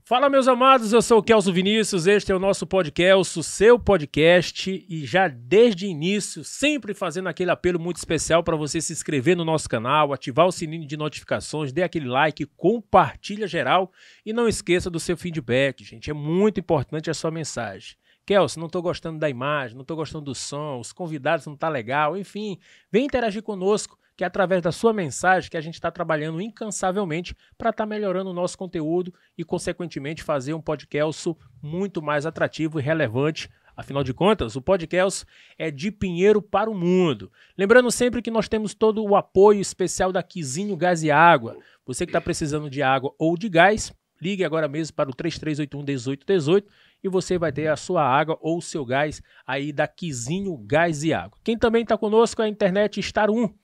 Fala, meus amados, eu sou o Kelso Vinícius, este é o nosso podcast, seu podcast, e já desde o início, sempre fazendo aquele apelo muito especial para você se inscrever no nosso canal, ativar o sininho de notificações, dê aquele like, compartilha geral e não esqueça do seu feedback, gente, é muito importante a sua mensagem. Kelso, não estou gostando da imagem, não estou gostando do som, os convidados não tá legal, enfim, vem interagir conosco, que é através da sua mensagem que a gente está trabalhando incansavelmente para estar melhorando o nosso conteúdo e, consequentemente, fazer um podcast muito mais atrativo e relevante. Afinal de contas, o podcast é de Pinheiro para o mundo. Lembrando sempre que nós temos todo o apoio especial da Quizinho Gás e Água. Você que está precisando de água ou de gás, ligue agora mesmo para o 3381-1818 e você vai ter a sua água ou o seu gás aí da Quizinho Gás e Água. Quem também está conosco é a internet Star 1.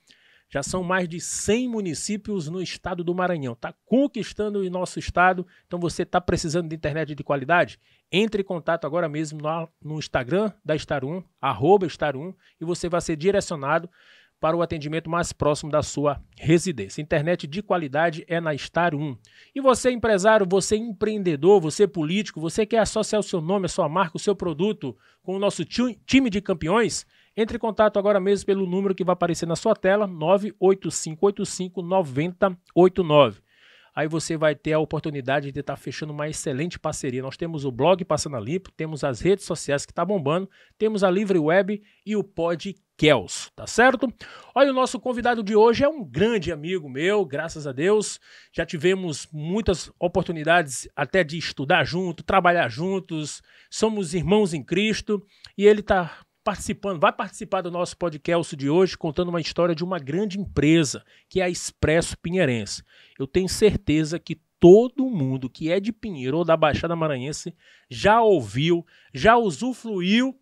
Já são mais de 100 municípios no estado do Maranhão. Está conquistando o nosso estado. Então você está precisando de internet de qualidade? Entre em contato agora mesmo no Instagram da Star 1, @Star1, e você vai ser direcionado para o atendimento mais próximo da sua residência. Internet de qualidade é na Star 1. E você, empresário, você empreendedor, você político, você quer associar o seu nome, a sua marca, o seu produto com o nosso time de campeões? Entre em contato agora mesmo pelo número que vai aparecer na sua tela, 98585-9089. Aí você vai ter a oportunidade de estar fechando uma excelente parceria. Nós temos o blog Passando a Limpo, temos as redes sociais que está bombando, temos a Livre Web e o Podcast, tá certo? Olha, o nosso convidado de hoje é um grande amigo meu, graças a Deus. Já tivemos muitas oportunidades até de estudar junto, trabalhar juntos, somos irmãos em Cristo e ele está vai participar do nosso podcast de hoje contando uma história de uma grande empresa, que é a Expresso Pinheirense. Eu tenho certeza que todo mundo que é de Pinheiro ou da Baixada Maranhense já ouviu, já usufruiu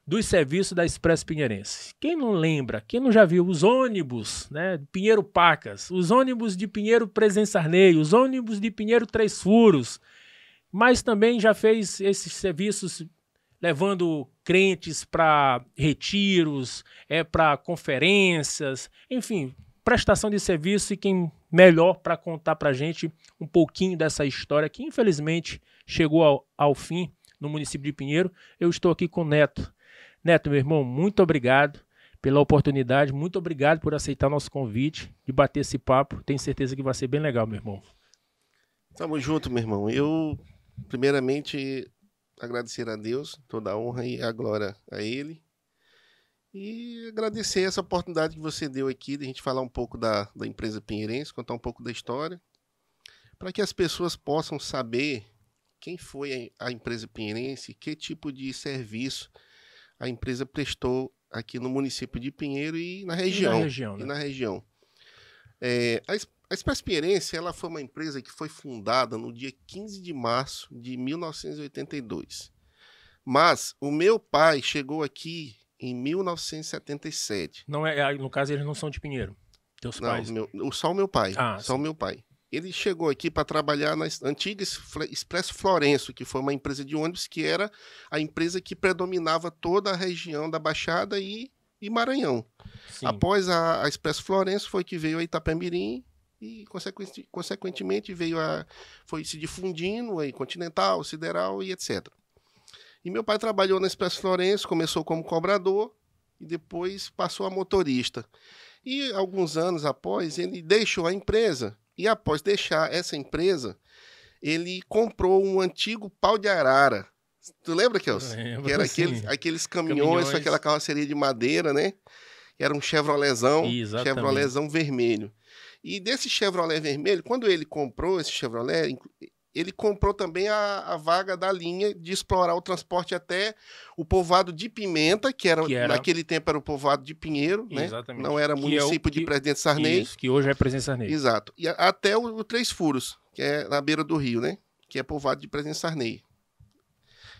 dos serviços da Expresso Pinheirense. Quem não lembra, quem não já viu os ônibus, né, Pinheiro Pacas, os ônibus de Pinheiro Presença Sarney, os ônibus de Pinheiro Três Furos, mas também já fez esses serviços levando crentes para retiros, para conferências, enfim, prestação de serviço, e quem melhor para contar para a gente um pouquinho dessa história que infelizmente chegou ao fim no município de Pinheiro. Eu estou aqui com o Neto. Neto, meu irmão, muito obrigado pela oportunidade, muito obrigado por aceitar nosso convite de bater esse papo. Tenho certeza que vai ser bem legal, meu irmão. Tamo junto, meu irmão. Eu, primeiramente, agradecer a Deus, toda a honra e a glória a Ele. E agradecer essa oportunidade que você deu aqui de a gente falar um pouco da empresa Pinheirense, contar um pouco da história, para que as pessoas possam saber quem foi a empresa Pinheirense, que tipo de serviço a empresa prestou aqui no município de Pinheiro e na região. A Expresso Pinheirense, ela foi uma empresa que foi fundada no dia 15 de março de 1982. Mas o meu pai chegou aqui em 1977. Não no caso, eles não são de Pinheiro, teus pais? Só o meu pai. Só o meu pai. Ele chegou aqui para trabalhar na antiga Expresso Florenço, que foi uma empresa de ônibus que era a empresa que predominava toda a região da Baixada e Maranhão. Sim. Após a Expresso Florenço foi que veio a Itapemirim e, consequentemente, foi se difundindo aí Continental, Sideral e etc. E meu pai trabalhou na Expresso Florenço, começou como cobrador e depois passou a motorista. E alguns anos após, ele deixou a empresa. E após deixar essa empresa, ele comprou um antigo pau de arara. Tu lembra, Kelso? Que era aqueles caminhões com aquela carroceria de madeira, né? Era um Chevroletzão, Chevroletzão vermelho. E desse Chevrolet vermelho, quando ele comprou esse Chevrolet, ele comprou também a vaga da linha de explorar o transporte até o povoado de Pimenta, que naquele tempo era o povoado de Pinheiro, né? Exatamente. Não era município de Presidente Sarney. Isso, que hoje é Presidente Sarney. Exato. E até o Três Furos, que é na beira do rio, né? Que é povoado de Presidente Sarney.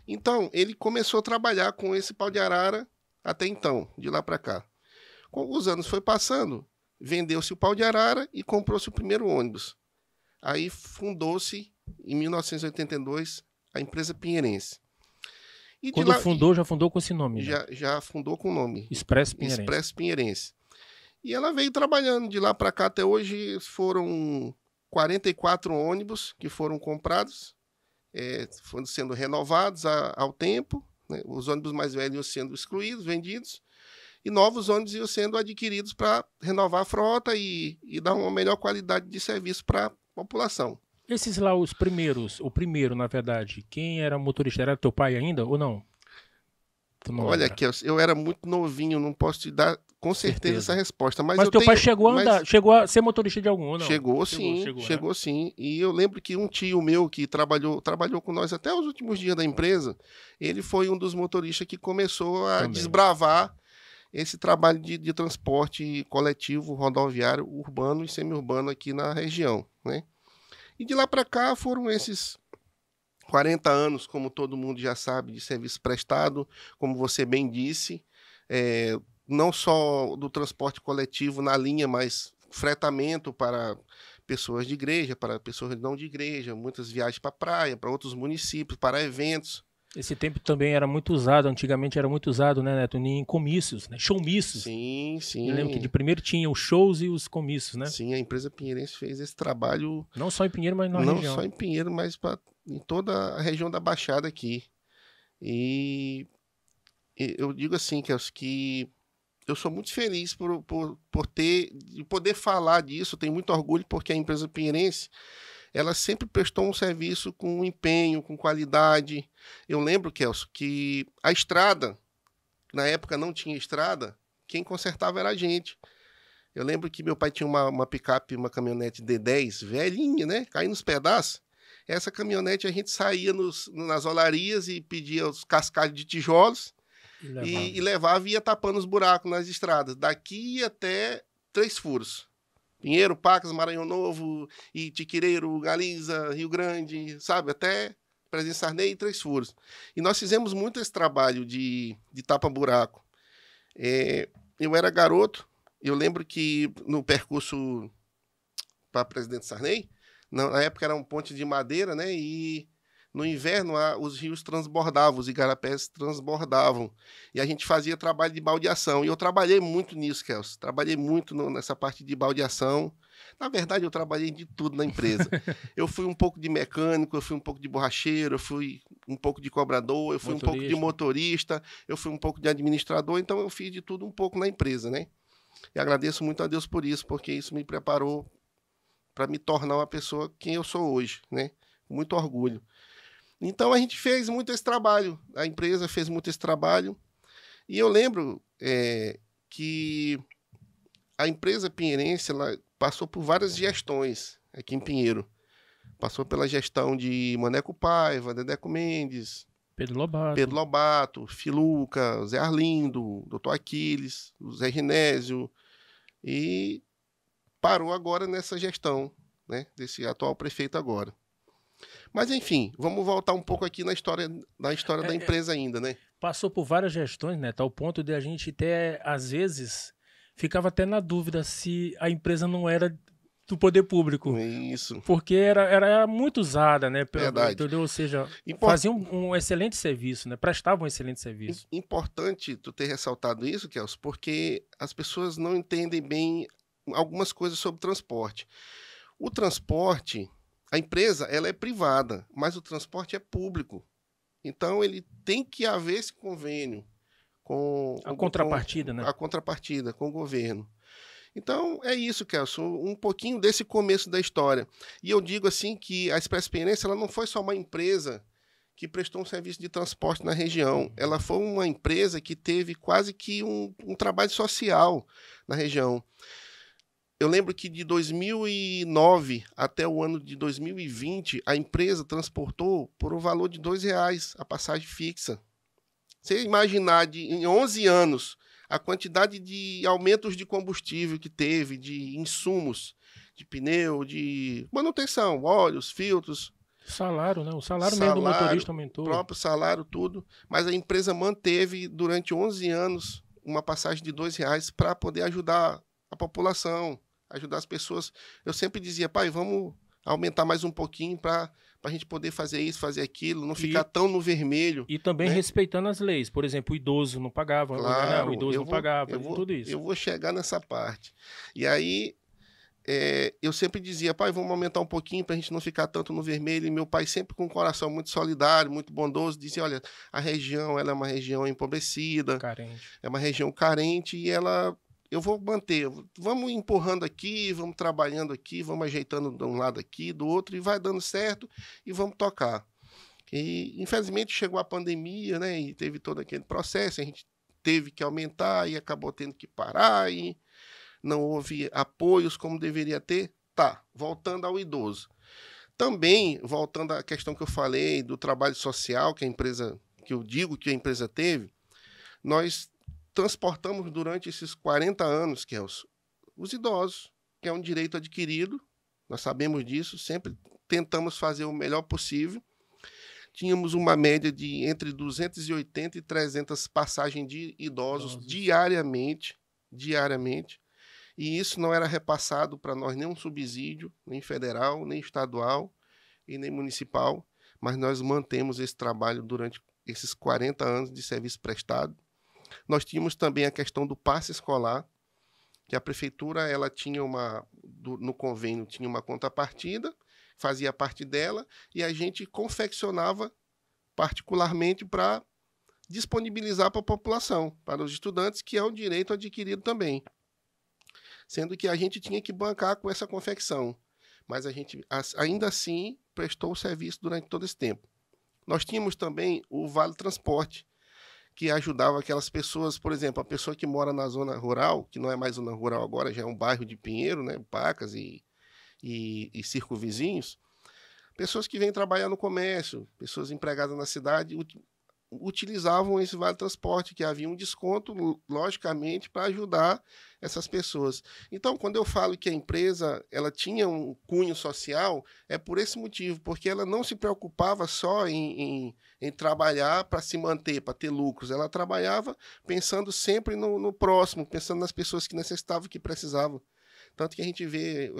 Então, ele começou a trabalhar com esse pau de arara até então, de lá para cá. Com os anos foi passando, vendeu-se o pau de arara e comprou-se o primeiro ônibus. Aí fundou-se, em 1982, a empresa Pinheirense. E quando fundou, já fundou com esse nome? Já fundou com o nome. Expresso Pinheirense. Expresso Pinheirense. E ela veio trabalhando de lá para cá até hoje. Foram 44 ônibus que foram comprados foram sendo renovados ao tempo, né? Os ônibus mais velhos iam sendo excluídos, vendidos, e novos ônibus iam sendo adquiridos para renovar a frota e dar uma melhor qualidade de serviço para a população. Esses lá, os primeiros, o primeiro, na verdade, quem era motorista? Era teu pai ainda ou não? Olha, Kelso, eu era muito novinho, não posso te dar com certeza essa resposta. Mas teu pai chegou a andar, chegou a ser motorista de algum, ou não? Chegou sim. E eu lembro que um tio meu que trabalhou com nós até os últimos dias da empresa, ele foi um dos motoristas que começou a desbravar esse trabalho de transporte coletivo, rodoviário, urbano e semi-urbano aqui na região, né? E de lá para cá foram esses 40 anos, como todo mundo já sabe, de serviço prestado, como você bem disse, não só do transporte coletivo na linha, mas fretamento para pessoas de igreja, para pessoas não de igreja, muitas viagens para praia, para outros municípios, para eventos. Esse tempo também era muito usado, antigamente era muito usado, né, Neto, em comícios, né, showmícios. Sim. Eu lembro que de primeiro tinha os shows e os comícios, né? Sim, a empresa Pinheirense fez esse trabalho... Não só em Pinheiro, mas na região. Não só em Pinheiro, mas em toda a região da Baixada aqui. E eu digo assim, que eu sou muito feliz por poder falar disso, tenho muito orgulho, porque a empresa Pinheirense, ela sempre prestou um serviço com empenho, com qualidade. Eu lembro, Kelso, que a estrada, na época não tinha estrada, quem consertava era a gente. Eu lembro que meu pai tinha uma picape, uma caminhonete D10, velhinha, né? Caindo nos pedaços. Essa caminhonete a gente saía nas olarias e pedia os cascalhos de tijolos e levava e ia tapando os buracos nas estradas. Daqui até 3 furos. Pinheiro, Pacas, Maranhão Novo, Itiquireiro, Galiza, Rio Grande, sabe? Até Presidente Sarney e 3 furos. E nós fizemos muito esse trabalho de tapa-buraco. Eu era garoto, eu lembro que no percurso para Presidente Sarney, na época era um ponte de madeira, né? E no inverno os rios transbordavam, os igarapés transbordavam. E a gente fazia trabalho de baldeação. E eu trabalhei muito nisso, Kelso. Trabalhei muito nessa parte de baldeação. Na verdade, eu trabalhei de tudo na empresa. Eu fui um pouco de mecânico, eu fui um pouco de borracheiro, eu fui um pouco de cobrador, eu fui um pouco de motorista, eu fui um pouco de administrador. Então, eu fiz de tudo um pouco na empresa, né? E agradeço muito a Deus por isso, porque isso me preparou para me tornar uma pessoa quem eu sou hoje, né? Com muito orgulho. Então, a gente fez muito esse trabalho, a empresa fez muito esse trabalho, e eu lembro que a empresa Pinheirense ela passou por várias gestões aqui em Pinheiro. Passou pela gestão de Maneco Paiva, Dedeco Mendes, Pedro Lobato, Filuca, Zé Arlindo, Dr. Aquiles, Zé Ginésio, e parou agora nessa gestão, né, desse atual prefeito agora. Mas, enfim, vamos voltar um pouco aqui na história da empresa ainda, né? Passou por várias gestões, né? Ao ponto de a gente até, às vezes, ficava até na dúvida se a empresa não era do poder público. Isso. Porque era muito usada, né? Verdade. Entendeu? Ou seja, fazia um excelente serviço, né? Prestava um excelente serviço. Importante tu ter ressaltado isso, Kelso, porque as pessoas não entendem bem algumas coisas sobre transporte. O transporte... A empresa ela é privada, mas o transporte é público. Então, ele tem que haver esse convênio com... A contrapartida, né? A contrapartida com o governo. Então, é isso, Kelso, um pouquinho desse começo da história. E eu digo assim que a Expresso Pinheirense ela não foi só uma empresa que prestou um serviço de transporte na região. Ela foi uma empresa que teve quase que um trabalho social na região. Eu lembro que de 2009 até o ano de 2020, a empresa transportou por um valor de R$2 a passagem fixa. Você imaginar em 11 anos a quantidade de aumentos de combustível que teve, de insumos, de pneu, de manutenção, óleos, filtros. Salário, né? O salário mesmo do motorista aumentou. O próprio salário, tudo. Mas a empresa manteve durante 11 anos uma passagem de R$2 para poder ajudar a população, ajudar as pessoas. Eu sempre dizia, pai, vamos aumentar mais um pouquinho para a gente poder fazer isso, fazer aquilo, não ficar tão no vermelho. E também, né, respeitando as leis. Por exemplo, o idoso não pagava, claro, né? O idoso não pagava, tudo isso. Eu vou chegar nessa parte. E aí, eu sempre dizia, pai, vamos aumentar um pouquinho para a gente não ficar tanto no vermelho. E meu pai sempre com um coração muito solidário, muito bondoso, dizia, olha, a região ela é uma região empobrecida, Carente. é uma região carente e eu vou manter, vamos empurrando aqui, vamos trabalhando aqui, vamos ajeitando de um lado aqui, do outro, e vai dando certo e vamos tocar. E, infelizmente, chegou a pandemia, né, e teve todo aquele processo, a gente teve que aumentar e acabou tendo que parar e não houve apoios como deveria ter. Tá, voltando ao idoso. Também, voltando à questão que eu falei do trabalho social que eu digo que a empresa teve, nós transportamos durante esses 40 anos, Kelso, os idosos, que é um direito adquirido, nós sabemos disso, sempre tentamos fazer o melhor possível. Tínhamos uma média de entre 280 e 300 passagens de idosos diariamente, e isso não era repassado para nós nenhum subsídio, nem federal, nem estadual e nem municipal, mas nós mantemos esse trabalho durante esses 40 anos de serviço prestado. Nós tínhamos também a questão do passe escolar, que a prefeitura ela tinha no convênio tinha uma contrapartida, fazia parte dela, e a gente confeccionava particularmente para disponibilizar para a população, para os estudantes, que é um direito adquirido também. Sendo que a gente tinha que bancar com essa confecção, mas a gente ainda assim prestou o serviço durante todo esse tempo. Nós tínhamos também o Vale Transporte, que ajudava aquelas pessoas, por exemplo, a pessoa que mora na zona rural, que não é mais zona rural agora, já é um bairro de Pinheiro, né, Pacas e circunvizinhos, pessoas que vêm trabalhar no comércio, pessoas empregadas na cidade, utilizavam esse Vale Transporte, que havia um desconto, logicamente, para ajudar essas pessoas. Então, quando eu falo que a empresa ela tinha um cunho social, é por esse motivo, porque ela não se preocupava só em trabalhar para se manter, para ter lucros. Ela trabalhava pensando sempre no próximo, pensando nas pessoas que necessitavam, que precisavam. Tanto que a gente vê,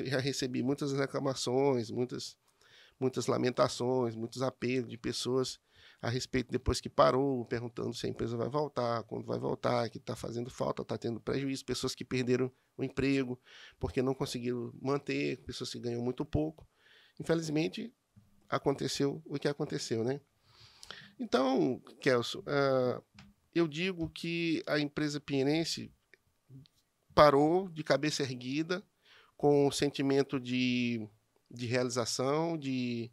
já recebi muitas reclamações, muitas lamentações, muitos apelos de pessoas a respeito depois que parou, perguntando se a empresa vai voltar, quando vai voltar, que está fazendo falta, está tendo prejuízo, pessoas que perderam o emprego porque não conseguiram manter, pessoas que ganham muito pouco. Infelizmente, aconteceu o que aconteceu, né? Então, Kelso, eu digo que a empresa pinheirense parou de cabeça erguida, com o sentimento de realização, de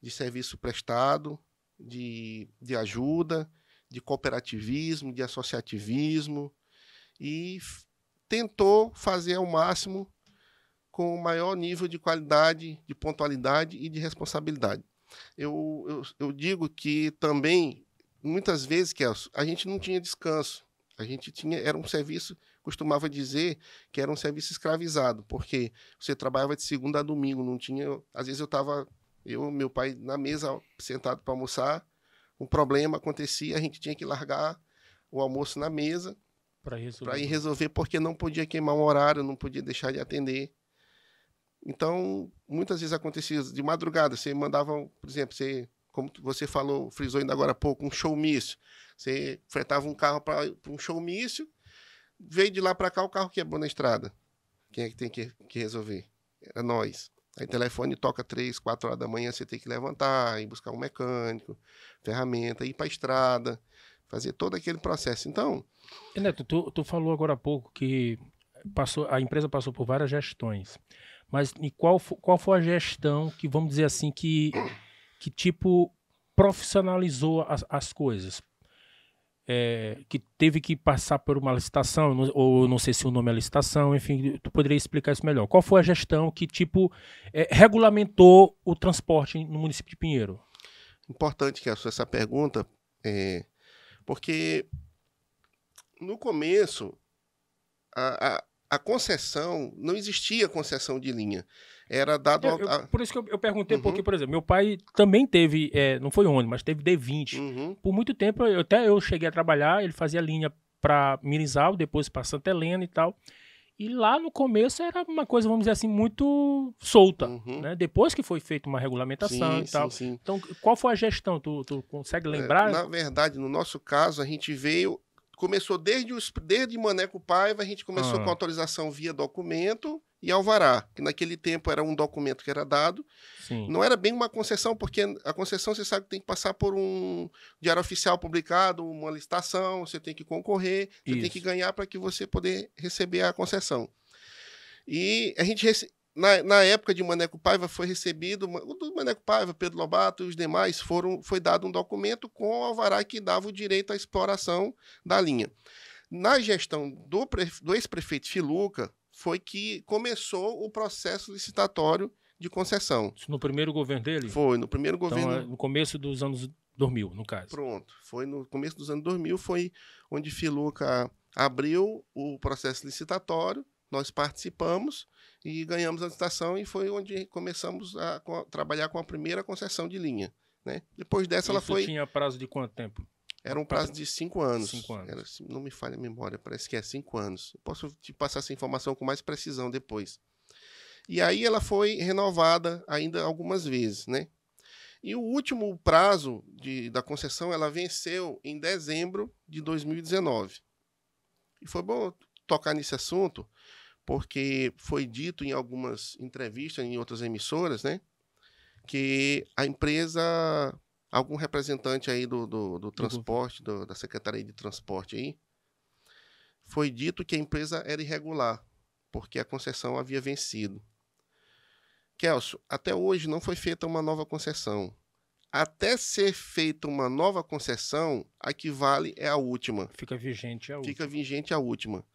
serviço prestado, de ajuda, de cooperativismo, de associativismo, e tentou fazer ao máximo com o maior nível de qualidade, de pontualidade e de responsabilidade. Eu digo que também, muitas vezes, Kelso, a gente não tinha descanso. A gente era um serviço, costumava dizer que era um serviço escravizado, porque você trabalhava de segunda a domingo, não tinha... Às vezes meu pai na mesa, sentado para almoçar, um problema acontecia, a gente tinha que largar o almoço na mesa para ir resolver, porque não podia queimar um horário, não podia deixar de atender. Então, muitas vezes acontecia de madrugada, você mandava, por exemplo, como você falou, frisou ainda agora há pouco, um showmício. Você fretava um carro para um showmício, veio de lá para cá, o carro quebrou na estrada. Quem é que tem que resolver? Era nós. Aí o telefone toca 3, 4 horas da manhã, você tem que levantar, ir buscar um mecânico, ferramenta, ir para a estrada, fazer todo aquele processo. Então... Neto, tu falou agora há pouco que a empresa passou por várias gestões, mas qual foi a gestão que, vamos dizer assim, que tipo profissionalizou as coisas? Que teve que passar por uma licitação, ou não sei se o nome é licitação, enfim, tu poderia explicar isso melhor. Qual foi a gestão que, regulamentou o transporte no município de Pinheiro? Importante que essa pergunta, porque no começo a concessão, não existia concessão de linha. Era dado... Por isso que eu perguntei, porque, por exemplo, meu pai também teve, não foi ônibus, mas teve D20. Por muito tempo, até eu cheguei a trabalhar, ele fazia linha para Mirizal, depois para Santa Helena e tal. E lá no começo era uma coisa, vamos dizer assim, muito solta. Né? Depois que foi feita uma regulamentação e tal. Sim. Então, qual foi a gestão? Tu consegue lembrar? Na verdade, no nosso caso, a gente começou desde Maneco Paiva, a gente começou com autorização via documento, e alvará, que naquele tempo era um documento que era dado. Sim. Não era bem uma concessão, porque a concessão você sabe que tem que passar por um diário oficial publicado, uma licitação, você tem que concorrer, você tem que ganhar para que você poder receber a concessão. E a gente, na época de Maneco Paiva, foi recebido, o do Maneco Paiva, Pedro Lobato e os demais, foi dado um documento com o alvará que dava o direito à exploração da linha. Na gestão do ex-prefeito Filuca, foi que começou o processo licitatório de concessão. Isso no primeiro governo dele? Foi, no primeiro governo. Então, no começo dos anos 2000, no caso. Pronto, foi no começo dos anos 2000, foi onde Filuca abriu o processo licitatório, nós participamos e ganhamos a licitação e foi onde começamos a trabalhar com a primeira concessão de linha. Né? Depois dessa, ela foi... tinha prazo de quanto tempo? Era um prazo de 5 anos. 5 anos. Era, não me falha a memória, parece que é 5 anos. Eu posso te passar essa informação com mais precisão depois. E aí ela foi renovada ainda algumas vezes, né? E o último prazo da concessão, ela venceu em dezembro de 2019. E foi bom tocar nesse assunto, porque foi dito em algumas entrevistas, em outras emissoras, né? Que a empresa... Algum representante aí do transporte, da Secretaria de Transporte aí, foi dito que a empresa era irregular, porque a concessão havia vencido. Kelso, até hoje não foi feita uma nova concessão. Até ser feita uma nova concessão, a que vale é a última. Fica vigente a última. Fica vigente a última.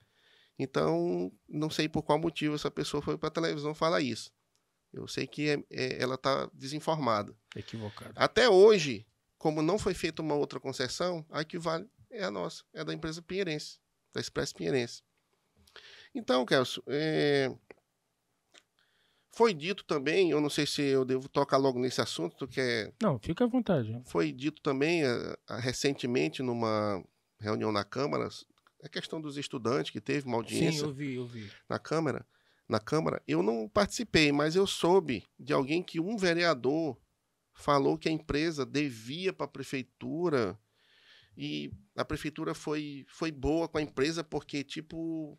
Então, não sei por qual motivo essa pessoa foi para a televisão falar isso. Eu sei que ela está desinformada. Equivocada. Até hoje, como não foi feita uma outra concessão, a que vale é a nossa, é da empresa Pinheirense, da Expresso Pinheirense. Então, Kelso, foi dito também, eu não sei se eu devo tocar logo nesse assunto, tu quer... Não, fica à vontade. Foi dito também, recentemente, numa reunião na Câmara, a questão dos estudantes, que teve uma audiência. Sim, eu vi. Na Câmara, eu não participei, mas eu soube de alguém que um vereador falou que a empresa devia para a prefeitura e a prefeitura foi boa com a empresa porque, tipo,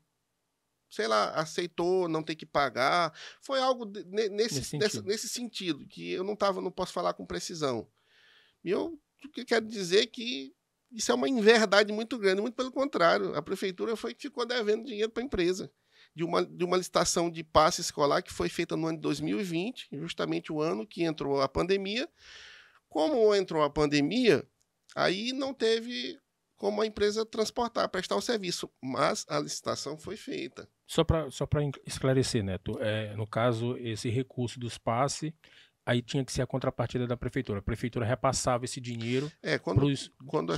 sei lá, aceitou não ter que pagar. Foi algo nesse sentido, que eu não posso falar com precisão. E eu quero dizer que isso é uma inverdade muito grande, muito pelo contrário. A prefeitura foi que ficou devendo dinheiro para a empresa. De uma licitação de passe escolar que foi feita no ano de 2020, justamente o ano que entrou a pandemia. Como entrou a pandemia, aí não teve como a empresa transportar, prestar o serviço, mas a licitação foi feita. Só para esclarecer, Neto, no caso, esse recurso dos passes, aí tinha que ser a contrapartida da prefeitura. A prefeitura repassava esse dinheiro. Quando é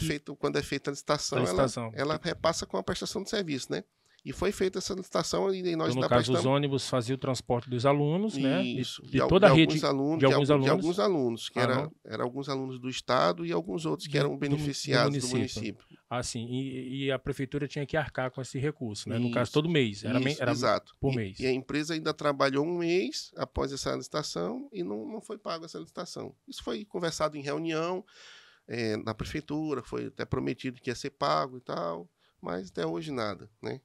feita a licitação, ela repassa com a prestação de serviço, né? E foi feita essa licitação e nós então, no caso, os ônibus faziam o transporte dos alunos, né? Isso, de toda a rede de alguns alunos, que eram alguns alunos do estado e alguns outros que eram beneficiados do município. Ah, sim. E a prefeitura tinha que arcar com esse recurso, né? No caso, todo mês. Era exato. Por mês. E a empresa ainda trabalhou um mês após essa licitação e não foi pago essa licitação. Isso foi conversado em reunião na prefeitura, foi até prometido que ia ser pago e tal, mas até hoje nada, né?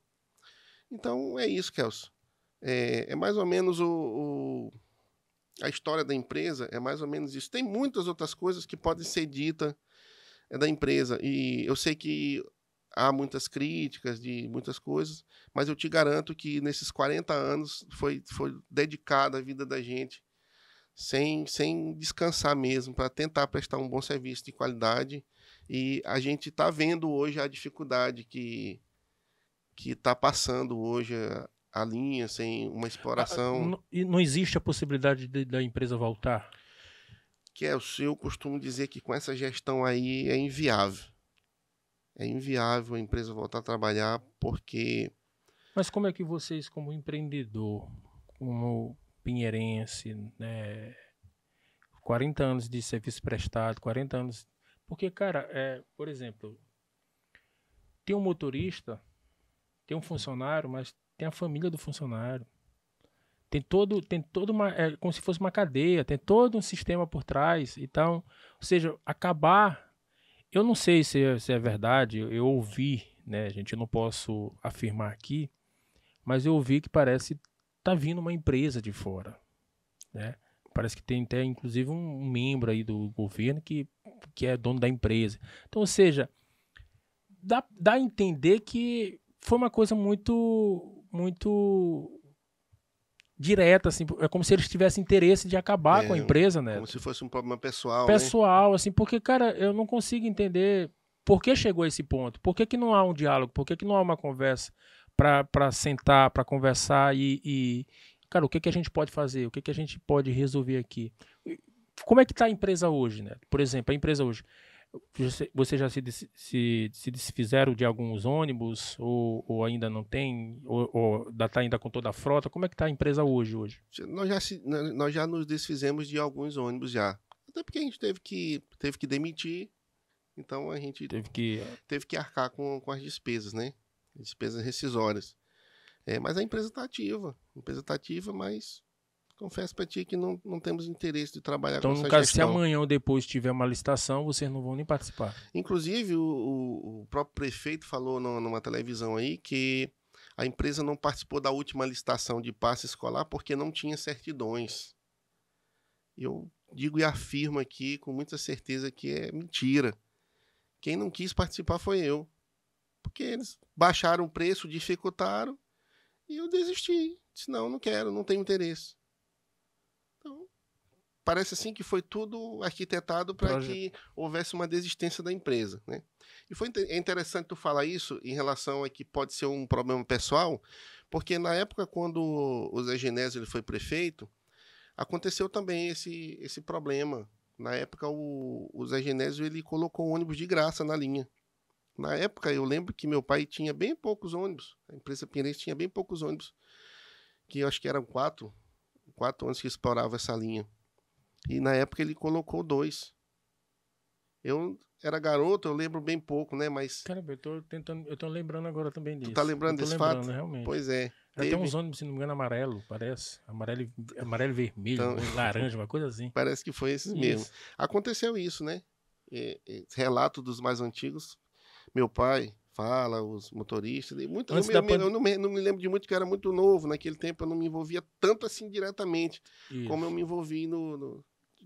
Então, é isso, Kelso. É mais ou menos a história da empresa, é mais ou menos isso. Tem muitas outras coisas que podem ser ditas da empresa. E eu sei que há muitas críticas de muitas coisas, mas eu te garanto que nesses 40 anos foi dedicada a vida da gente, sem descansar mesmo, para tentar prestar um bom serviço de qualidade. E a gente está vendo hoje a dificuldade que está passando hoje a linha sem uma exploração. E não existe a possibilidade da empresa voltar? Eu costumo dizer que com essa gestão aí é inviável. É inviável a empresa voltar a trabalhar porque... Mas como é que vocês, como empreendedor, como pinheirense, né, 40 anos de serviço prestado, 40 anos... Porque, cara, por exemplo, tem um motorista... Tem um funcionário, mas tem a família do funcionário. Tem todo uma... É como se fosse uma cadeia, tem todo um sistema por trás. Então, ou seja, acabar... Eu não sei se é verdade, eu ouvi, né, gente, eu não posso afirmar aqui, mas eu ouvi que parece tá vindo uma empresa de fora, né? Parece que tem até, inclusive, um membro aí do governo que é dono da empresa. Então, ou seja, dá a entender que foi uma coisa muito direta, assim, é como se eles tivessem interesse de acabar com a empresa, né? Como se fosse um problema pessoal, né? Pessoal, assim, porque, cara, eu não consigo entender por que chegou a esse ponto, por que não há um diálogo, por que não há uma conversa para sentar, para conversar cara, o que a gente pode fazer, o que a gente pode resolver aqui. Como é que está a empresa hoje, né? Por exemplo, a empresa hoje, você já se desfizeram de alguns ônibus ou ainda não tem, ou está ainda com toda a frota? Como é que está a empresa hoje? Nós já nos desfizemos de alguns ônibus já. Até porque a gente teve que demitir, então a gente teve que arcar com as despesas, né? Despesas rescisórias. Mas a empresa está ativa, mas confesso para ti que não temos interesse de trabalhar então, com essa no caso, gestão. se amanhã ou depois tiver uma licitação, vocês não vão nem participar. Inclusive, o próprio prefeito falou numa televisão aí que a empresa não participou da última licitação de passe escolar porque não tinha certidões. Eu digo e afirmo aqui com muita certeza que é mentira. Quem não quis participar foi eu. Porque eles baixaram o preço, dificultaram, e eu desisti. Disse, não quero, não tenho interesse. Então, parece assim que foi tudo arquitetado para que houvesse uma desistência da empresa, né? E é interessante tu falar isso em relação a que pode ser um problema pessoal, porque na época quando o Zé Genésio ele foi prefeito, aconteceu também esse problema. Na época o Zé Genésio ele colocou ônibus de graça na linha. Na época eu lembro que meu pai tinha bem poucos ônibus, a empresa Pinheirense tinha bem poucos ônibus, que eu acho que eram quatro ônibus que exploravam essa linha. E na época ele colocou 2. Eu era garoto, eu lembro bem pouco, né? Mas. Caramba, eu tô lembrando agora também disso. Tu tá lembrando desse fato? Realmente. Pois é. Era até uns ônibus, se não me engano, amarelo, parece. Amarelo e vermelho, então, laranja, uma coisa assim. Parece que foi esses mesmo. Aconteceu isso, né? Relato dos mais antigos. Meu pai fala, os motoristas. Eu não me lembro de muito, que eu era muito novo. Naquele tempo eu não me envolvia tanto assim diretamente, como eu me envolvi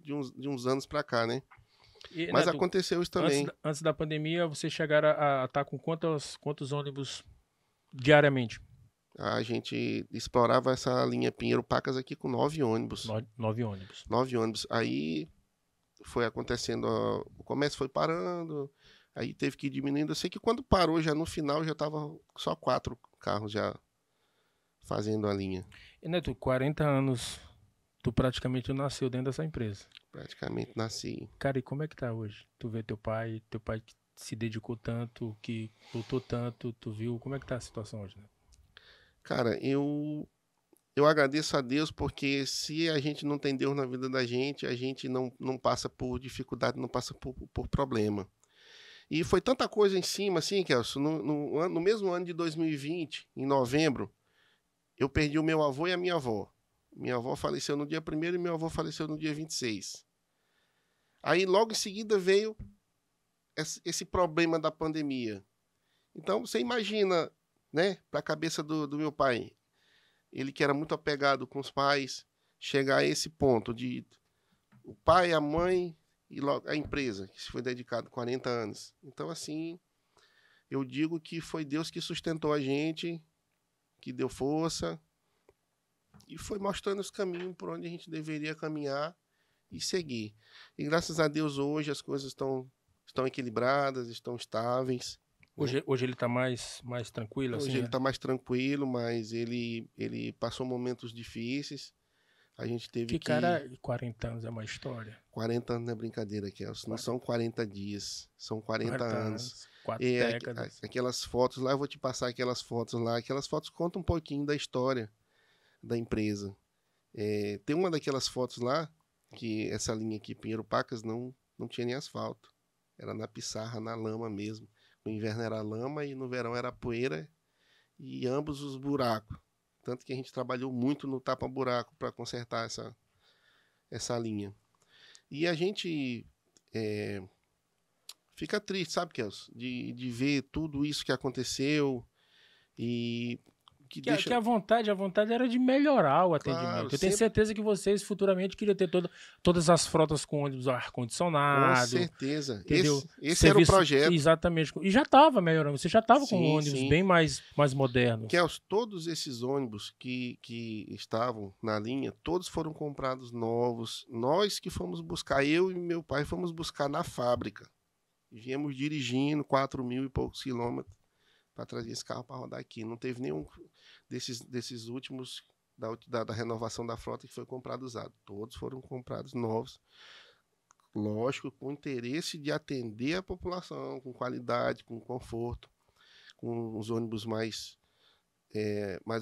de uns anos para cá, né? Mas Neto, aconteceu isso também. Antes da pandemia, vocês chegaram a estar com quantos ônibus diariamente? A gente explorava essa linha Pinheiro-Pacas aqui com 9 ônibus. 9 ônibus. 9 ônibus. Aí foi acontecendo, o comércio foi parando, aí teve que ir diminuindo. Eu sei que quando parou, já no final, já estava só 4 carros já fazendo a linha. E Neto, 40 anos, tu praticamente nasceu dentro dessa empresa. Praticamente nasci. Cara, e como é que tá hoje? Tu vê teu pai que se dedicou tanto, que lutou tanto, tu viu, como é que tá a situação hoje, né? Cara, eu agradeço a Deus, porque se a gente não tem Deus na vida da gente, a gente não passa por dificuldade, não passa por problema. E foi tanta coisa em cima, assim, Kelso, no mesmo ano de 2020, em novembro, eu perdi o meu avô e a minha avó. Minha avó faleceu no dia 1º e meu avô faleceu no dia 26. Aí, logo em seguida, veio esse problema da pandemia. Então, você imagina, né, para a cabeça do meu pai, ele que era muito apegado com os pais, chegar a esse ponto de o pai, a mãe e logo a empresa, que se foi dedicado 40 anos. Então, assim, eu digo que foi Deus que sustentou a gente, que deu força e foi mostrando os caminhos por onde a gente deveria caminhar e seguir. E graças a Deus hoje as coisas estão equilibradas, estão estáveis. Hoje ele está mais tranquilo? Hoje assim, ele né? está mais tranquilo, mas ele passou momentos difíceis. A gente teve que... Cara, 40 anos é uma história. 40 anos não é brincadeira, Kelso. Não são 40 dias, são 40 anos. 4 décadas. Aquelas fotos lá, eu vou te passar aquelas fotos lá. Aquelas fotos contam um pouquinho da história da empresa. Tem uma daquelas fotos lá, que essa linha aqui, Pinheiro-Pacas, não tinha nem asfalto. Era na pissarra, na lama mesmo. No inverno era lama e no verão era poeira e ambos os buracos. Tanto que a gente trabalhou muito no tapa-buraco para consertar essa linha. E a gente fica triste, sabe, Kelso? De ver tudo isso que aconteceu e deixa... que a vontade era de melhorar o atendimento. Claro, Eu tenho sempre... certeza que vocês futuramente queriam ter todas as frotas com ônibus Com ar-condicionado. certeza. Entendeu? Esse era o projeto. Exatamente. E já estava melhorando. Você já estava com Sim, ônibus sim. bem mais modernos. Todos esses ônibus que estavam na linha, todos foram comprados novos. Nós que fomos buscar, eu e meu pai fomos buscar na fábrica. Viemos dirigindo 4.000 e poucos quilômetros para trazer esse carro para rodar aqui. Não teve nenhum desses últimos da renovação da frota que foi comprado usado. Todos foram comprados novos. Lógico, com interesse de atender a população, com qualidade, com conforto, com os ônibus mais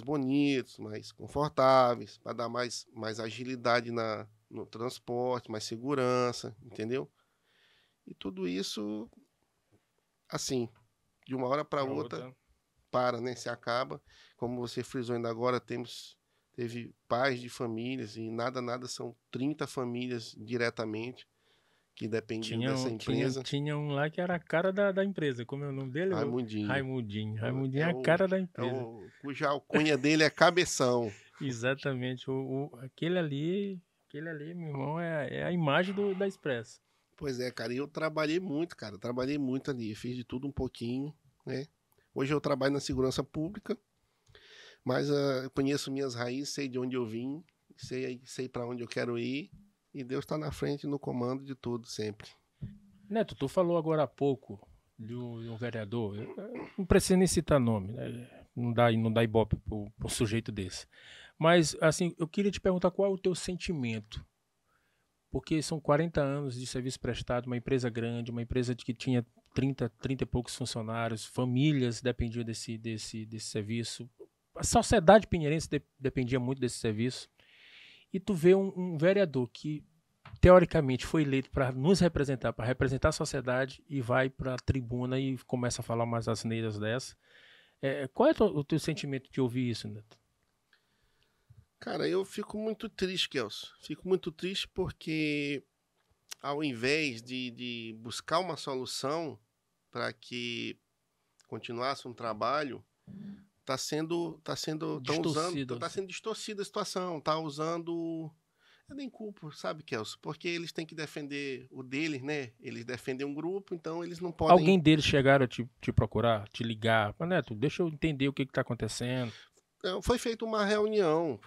bonitos, mais confortáveis, para dar mais agilidade no transporte, mais segurança, entendeu? E tudo isso, assim, de uma hora para outra, né? Se acaba. Como você frisou ainda agora, teve pais de famílias, e nada, são 30 famílias diretamente que dependiam dessa empresa. Tinha um lá que era a cara da empresa. Como é o nome dele? Raimundinho. Raimundinho é a cara da empresa. Cuja alcunha dele é Cabeção. Exatamente. Aquele ali, meu irmão, é a imagem da Expresso. Pois é, cara. E eu trabalhei muito, cara. Trabalhei muito ali. Fiz de tudo um pouquinho, né? Hoje eu trabalho na segurança pública, mas eu conheço minhas raízes, sei de onde eu vim, sei para onde eu quero ir. E Deus está na frente, no comando de tudo, sempre. Neto, tu falou agora há pouco de um vereador, eu não preciso nem citar nome, né? Não dá ibope para um sujeito desse. Mas, assim, eu queria te perguntar qual é o teu sentimento. Porque são 40 anos de serviço prestado, uma empresa grande, uma empresa que tinha 30 e poucos funcionários, famílias dependiam desse serviço. A sociedade pinheirense dependia muito desse serviço. E tu vê um vereador que, teoricamente, foi eleito para nos representar, para representar a sociedade, e vai para a tribuna e começa a falar umas asneiras dessa. Qual é o teu sentimento de ouvir isso, Neto? Cara, eu fico muito triste, Kelso. Fico muito triste porque, ao invés de buscar uma solução para que continuasse um trabalho, está sendo distorcida a situação, tá usando... Eu nem culpo, sabe, Kelso? Porque eles têm que defender o deles, né? Eles defendem um grupo, então eles não podem... Alguém deles chegaram a te procurar, te ligar? Mas, Neto, deixa eu entender o que está acontecendo. Foi feita uma reunião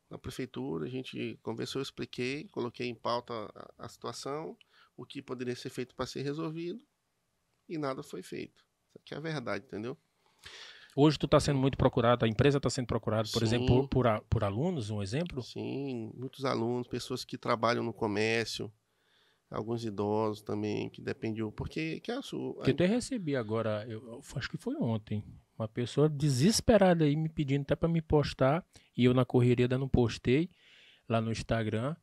na prefeitura, a gente conversou, eu expliquei, coloquei em pauta a situação, o que poderia ser feito para ser resolvido, e nada foi feito. Isso aqui é a verdade, entendeu? Hoje tu está sendo muito procurado, a empresa está sendo procurada, por Sim. exemplo, por alunos, um exemplo? Sim, muitos alunos, pessoas que trabalham no comércio, alguns idosos também, que dependiam, porque eu até recebi agora, eu acho que foi ontem, uma pessoa desesperada aí me pedindo até para me postar, e eu na correria ainda não postei lá no Instagram.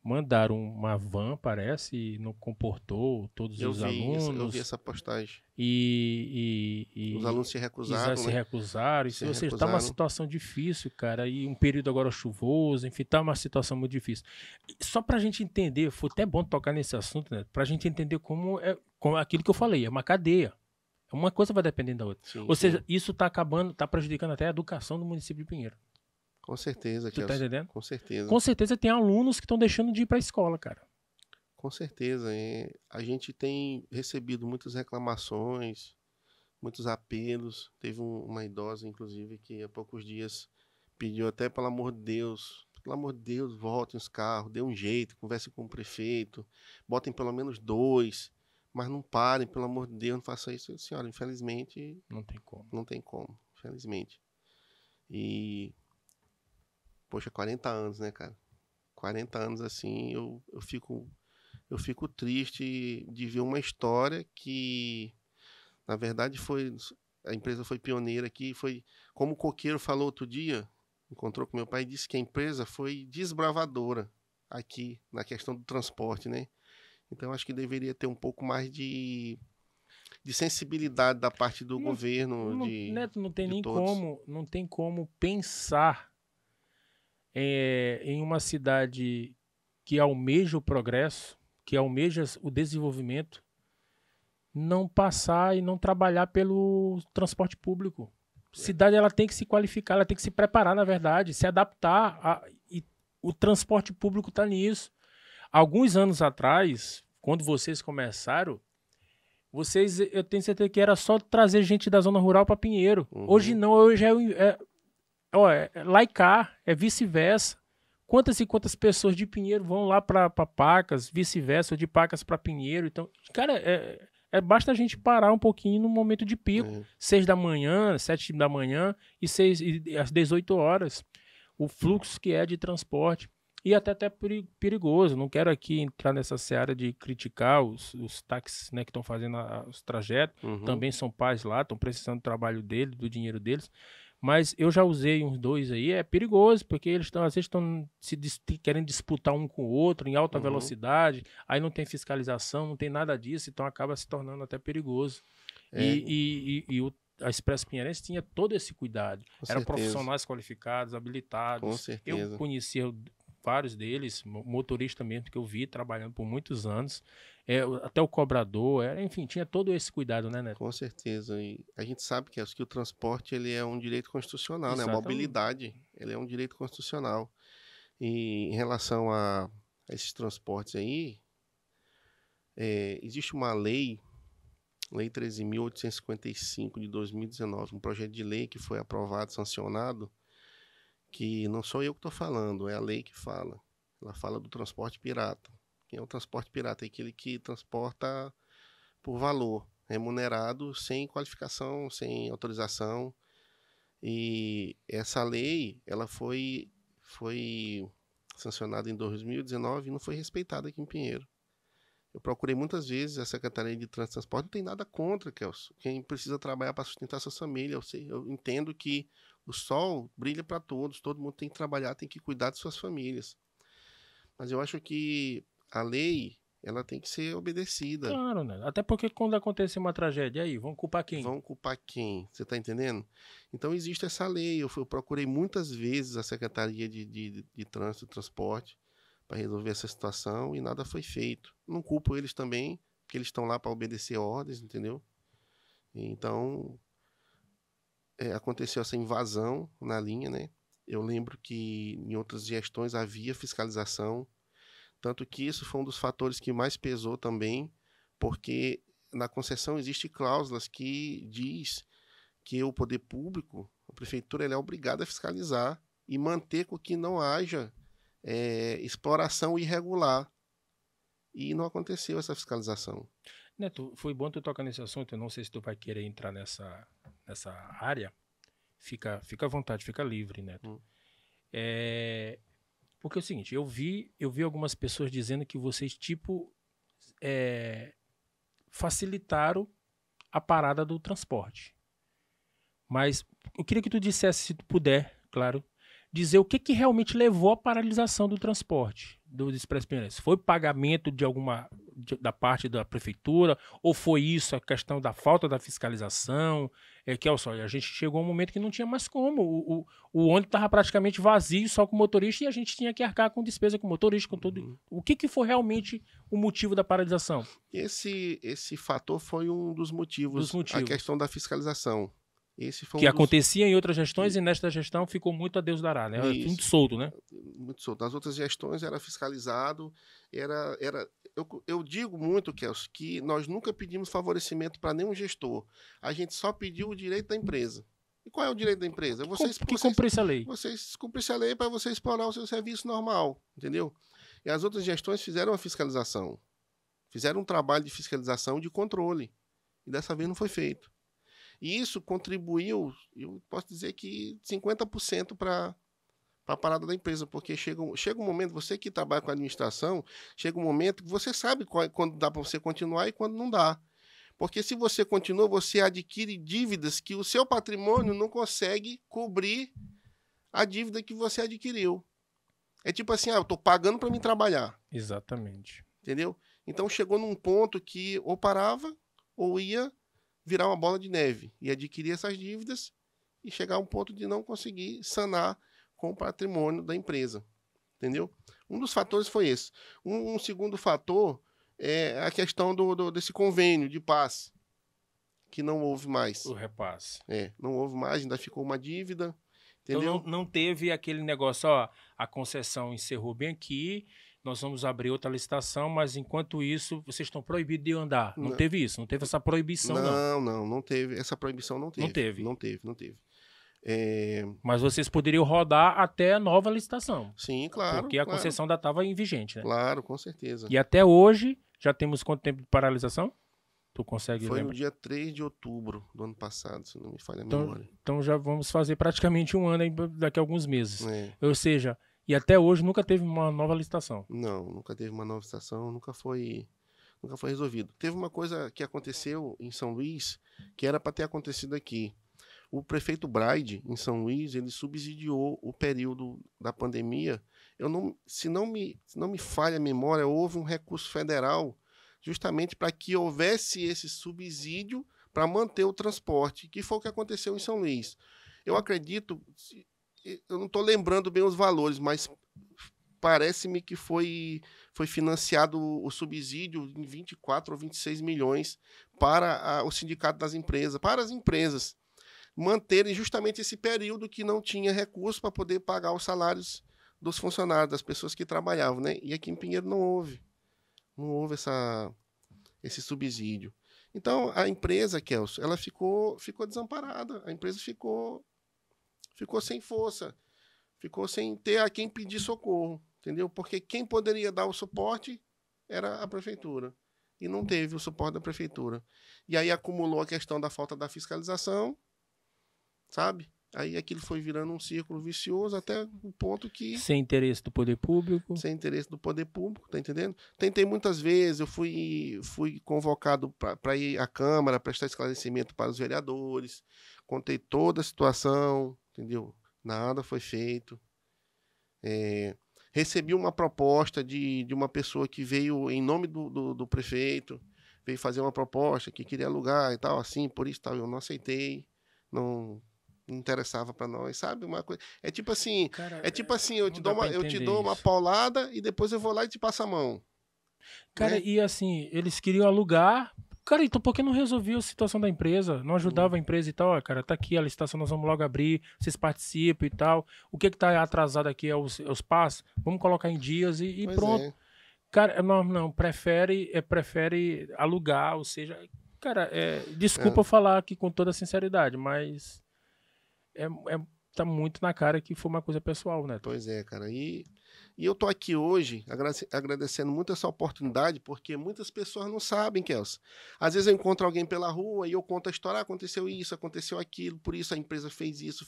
Mandaram uma van, parece, e não comportou todos os alunos. Eu vi essa postagem. E os alunos se recusaram. Se recusaram. Ou seja, está uma situação difícil, cara. E um período agora chuvoso, enfim, está uma situação muito difícil. Só para a gente entender, foi até bom tocar nesse assunto, né? Para a gente entender como aquilo que eu falei, é uma cadeia. Uma coisa vai dependendo da outra. Sim, ou seja, isso está acabando, está prejudicando até a educação do município de Pinheiro. Com certeza. Tu tá entendendo? Com certeza. Com certeza tem alunos que estão deixando de ir para a escola, cara. Com certeza. A gente tem recebido muitas reclamações, muitos apelos. Teve uma idosa, inclusive, que há poucos dias pediu até, pelo amor de Deus, voltem os carros, dê um jeito, converse com o prefeito, botem pelo menos 2, mas não parem, pelo amor de Deus, não façam isso. Senhora, infelizmente... Não tem como. Não tem como, infelizmente. E... Poxa, 40 anos, né, cara? 40 anos assim, eu fico triste de ver uma história que, na verdade, a empresa foi pioneira aqui, como o Coqueiro falou outro dia, encontrou com meu pai e disse que a empresa foi desbravadora aqui na questão do transporte, né? Então, acho que deveria ter um pouco mais de sensibilidade da parte do governo. Neto, não tem como pensar em uma cidade que almeja o progresso, que almeja o desenvolvimento, não passar e não trabalhar pelo transporte público. Cidade ela tem que se qualificar, ela tem que se preparar, na verdade, se adaptar. E o transporte público está nisso. Alguns anos atrás, quando vocês começaram, eu tenho certeza que era só trazer gente da zona rural para Pinheiro. Hoje não, hoje é lá e cá, é vice-versa. Quantas e quantas pessoas de Pinheiro vão lá para Pacas, vice-versa, ou de Pacas para Pinheiro. Então, cara, basta a gente parar um pouquinho no momento de pico. 6 da manhã, 7 da manhã e às 18 horas. O fluxo que é de transporte. E até perigoso. Não quero aqui entrar nessa seara de criticar os táxis, né, que estão fazendo os trajetos. Também são pais lá, estão precisando do trabalho deles, do dinheiro deles. Mas eu já usei uns 2 aí, é perigoso, porque eles às vezes estão querendo disputar um com o outro em alta velocidade, aí não tem fiscalização, não tem nada disso, então acaba se tornando até perigoso. A Expresso Pinheirense tinha todo esse cuidado. Eram profissionais qualificados, habilitados. Com certeza. Eu conhecia vários deles, motorista mesmo que eu vi trabalhando por muitos anos, até o cobrador, enfim, tinha todo esse cuidado, né, Neto? Com certeza. E a gente sabe que o transporte ele é um direito constitucional, né? A Exatamente. mobilidade ele é um direito constitucional. E em relação a esses transportes aí, existe uma lei 13.855 de 2019, um projeto de lei que foi aprovado, sancionado, que não sou eu que estou falando, é a lei que fala. Ela fala do transporte pirata. Quem é o transporte pirata? É aquele que transporta por valor, remunerado, sem qualificação, sem autorização. E essa lei, ela foi sancionada em 2019 e não foi respeitada aqui em Pinheiro. Eu procurei muitas vezes a Secretaria de Trânsito e Transporte, não tem nada contra, Kelso. Quem precisa trabalhar para sustentar sua família, eu entendo que o sol brilha para todos, todo mundo tem que trabalhar, tem que cuidar de suas famílias. Mas eu acho que a lei, ela tem que ser obedecida. Claro, né? Até porque quando acontecer uma tragédia, aí, vão culpar quem? Vão culpar quem? Você está entendendo? Então existe essa lei, eu procurei muitas vezes a Secretaria de Trânsito e Transporte para resolver essa situação e nada foi feito. Não culpo eles também, porque eles estão lá para obedecer ordens, entendeu? Então, aconteceu essa invasão na linha, né? Eu lembro que em outras gestões havia fiscalização, tanto que isso foi um dos fatores que mais pesou também, porque na concessão existem cláusulas que diz que o poder público, a prefeitura, ela é obrigada a fiscalizar e manter com que não haja exploração irregular. E não aconteceu essa fiscalização. Neto, foi bom tu tocar nesse assunto. Eu não sei se tu vai querer entrar nessa área. Fica à vontade, fica livre, Neto. Porque é o seguinte, eu vi algumas pessoas dizendo que vocês, facilitaram a parada do transporte. Mas eu queria que tu dissesse, se tu puder, claro, dizer o que realmente levou à paralisação do transporte do Expresso Pinheirense. Foi pagamento da parte da prefeitura, ou foi isso, a questão da falta da fiscalização? A gente chegou a um momento que não tinha mais como. O ônibus estava praticamente vazio, só com o motorista, e a gente tinha que arcar com despesa com o motorista, com tudo. O que foi realmente o motivo da paralisação? Esse fator foi um dos motivos. A questão da fiscalização. Esse foi acontecia em outras gestões e nesta gestão ficou muito a Deus dará, né? Muito solto, né? Muito solto. Nas outras gestões era fiscalizado, eu digo muito, Kelso, que nós nunca pedimos favorecimento para nenhum gestor. A gente só pediu o direito da empresa. E qual é o direito da empresa? Que cumprisse a lei. Vocês cumprissem a lei para você explorar o seu serviço normal, entendeu? E as outras gestões fizeram a fiscalização. Fizeram um trabalho de fiscalização e de controle. E dessa vez não foi feito. E isso contribuiu, eu posso dizer que 50% para a parada da empresa, porque chega um momento, você que trabalha com administração, chega um momento que você sabe quando dá para você continuar e quando não dá. Porque se você continua, você adquire dívidas que o seu patrimônio não consegue cobrir a dívida que você adquiriu. É tipo assim, eu estou pagando para mim trabalhar. Exatamente. Entendeu? Então chegou num ponto que ou parava ou ia virar uma bola de neve e adquirir essas dívidas e chegar a um ponto de não conseguir sanar com o patrimônio da empresa, entendeu? Um dos fatores foi esse. Um segundo fator é a questão desse convênio de paz, que não houve mais. O repasse. Não houve mais, ainda ficou uma dívida, entendeu? Então não teve aquele negócio, ó, a concessão encerrou bem aqui, nós vamos abrir outra licitação, mas enquanto isso, vocês estão proibidos de andar. Não teve isso, não teve essa proibição, não. Não teve. Essa proibição não teve. Não teve. Mas vocês poderiam rodar até a nova licitação. Sim, claro. Porque a concessão ainda estava em vigente, né? Claro, com certeza. E até hoje, já temos quanto tempo de paralisação? Tu consegue Foi lembrar? no dia 3 de outubro do ano passado, se não me falha a memória. Então já vamos fazer praticamente um ano aí, daqui a alguns meses. Ou seja, e até hoje nunca teve uma nova licitação. Não, nunca teve uma nova licitação, nunca foi resolvido. Teve uma coisa que aconteceu em São Luís, que era para ter acontecido aqui. O prefeito Braide, em São Luís, ele subsidiou o período da pandemia. Se não me falha a memória, houve um recurso federal justamente para que houvesse esse subsídio para manter o transporte, que foi o que aconteceu em São Luís. Eu acredito, eu não estou lembrando bem os valores, mas parece-me que foi financiado o subsídio em 24 ou 26 milhões para o sindicato das empresas, para as empresas manterem justamente esse período que não tinha recurso para poder pagar os salários dos funcionários, das pessoas que trabalhavam, né? E aqui em Pinheiro não houve esse subsídio. Então, a empresa, Kelso, ela ficou desamparada, a empresa ficou sem força, ficou sem ter a quem pedir socorro, entendeu? Porque quem poderia dar o suporte era a prefeitura, e não teve o suporte da prefeitura. E aí acumulou a questão da falta da fiscalização, sabe? Aí aquilo foi virando um círculo vicioso até o ponto que... Sem interesse do poder público. Sem interesse do poder público, tá entendendo? Tentei muitas vezes, eu fui convocado para ir à Câmara, prestar esclarecimento para os vereadores, contei toda a situação, entendeu? Nada foi feito. Recebi uma proposta de uma pessoa que veio em nome do prefeito, veio fazer uma proposta que queria alugar e tal, assim, por isso tal, eu não aceitei, não interessava para nós, sabe? Uma coisa. É tipo assim, cara, eu te dou uma paulada e depois eu vou lá e te passo a mão. Cara, né? E assim, eles queriam alugar. Cara, então por que não resolvia a situação da empresa? Não ajudava a empresa e tal? Ó, cara, tá aqui a licitação, nós vamos logo abrir, vocês participam e tal. O que tá atrasado aqui é os passos. Vamos colocar em dias e pronto. Cara, não, prefere alugar, ou seja, cara, desculpa falar aqui com toda a sinceridade, mas tá muito na cara que foi uma coisa pessoal, né? Pois é, cara. E eu tô aqui hoje agradecendo muito essa oportunidade, porque muitas pessoas não sabem, Kelso. Às vezes eu encontro alguém pela rua e eu conto a história, aconteceu isso, aconteceu aquilo, por isso a empresa fez isso.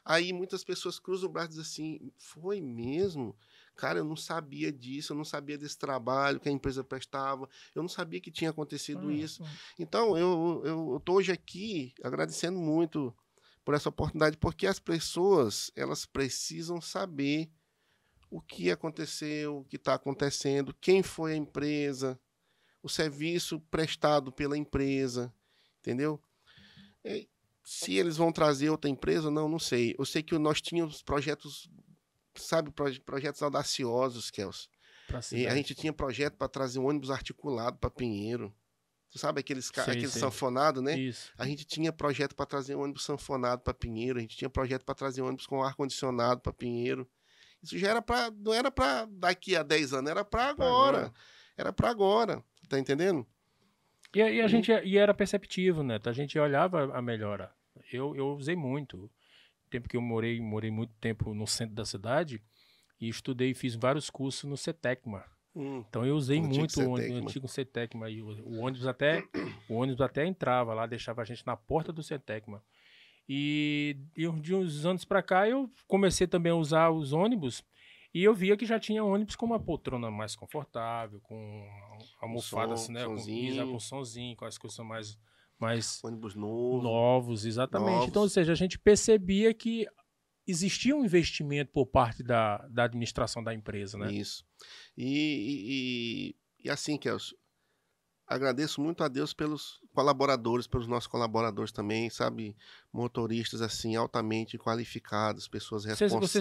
Aí muitas pessoas cruzam o braço e dizem assim, foi mesmo? Cara, eu não sabia disso, eu não sabia desse trabalho que a empresa prestava, eu não sabia que tinha acontecido isso. Então, eu tô hoje aqui agradecendo muito por essa oportunidade, porque as pessoas, elas precisam saber o que aconteceu, o que está acontecendo, quem foi a empresa, o serviço prestado pela empresa, entendeu? Se eles vão trazer outra empresa, não sei. Eu sei que nós tínhamos projetos, sabe, projetos audaciosos, Kelso. E a gente tinha projeto para trazer um ônibus articulado para Pinheiro. Tu sabe aquele sanfonado, né? Isso. A gente tinha projeto para trazer um ônibus sanfonado para Pinheiro, a gente tinha projeto para trazer um ônibus com ar-condicionado para Pinheiro. Isso já não era para daqui a 10 anos, era para agora. Era para agora, tá entendendo? E a gente era perceptivo, né? A gente olhava a melhora. Eu usei muito. Tempo que eu morei muito tempo no centro da cidade e estudei e fiz vários cursos no CETECMA. Então eu usei muito o antigo CETECMA. O ônibus até entrava lá, deixava a gente na porta do CETECMA. E de uns anos para cá eu comecei também a usar os ônibus e eu via que já tinha ônibus com uma poltrona mais confortável, com almofadas, né, com sonzinho, com as coisas mais ônibus novos, exatamente. Então, ou seja, a gente percebia que existia um investimento por parte da administração da empresa, né? Isso. E assim, Kelso, agradeço muito a Deus pelos colaboradores, pelos nossos colaboradores também, sabe? Motoristas, assim, altamente qualificados, pessoas responsáveis.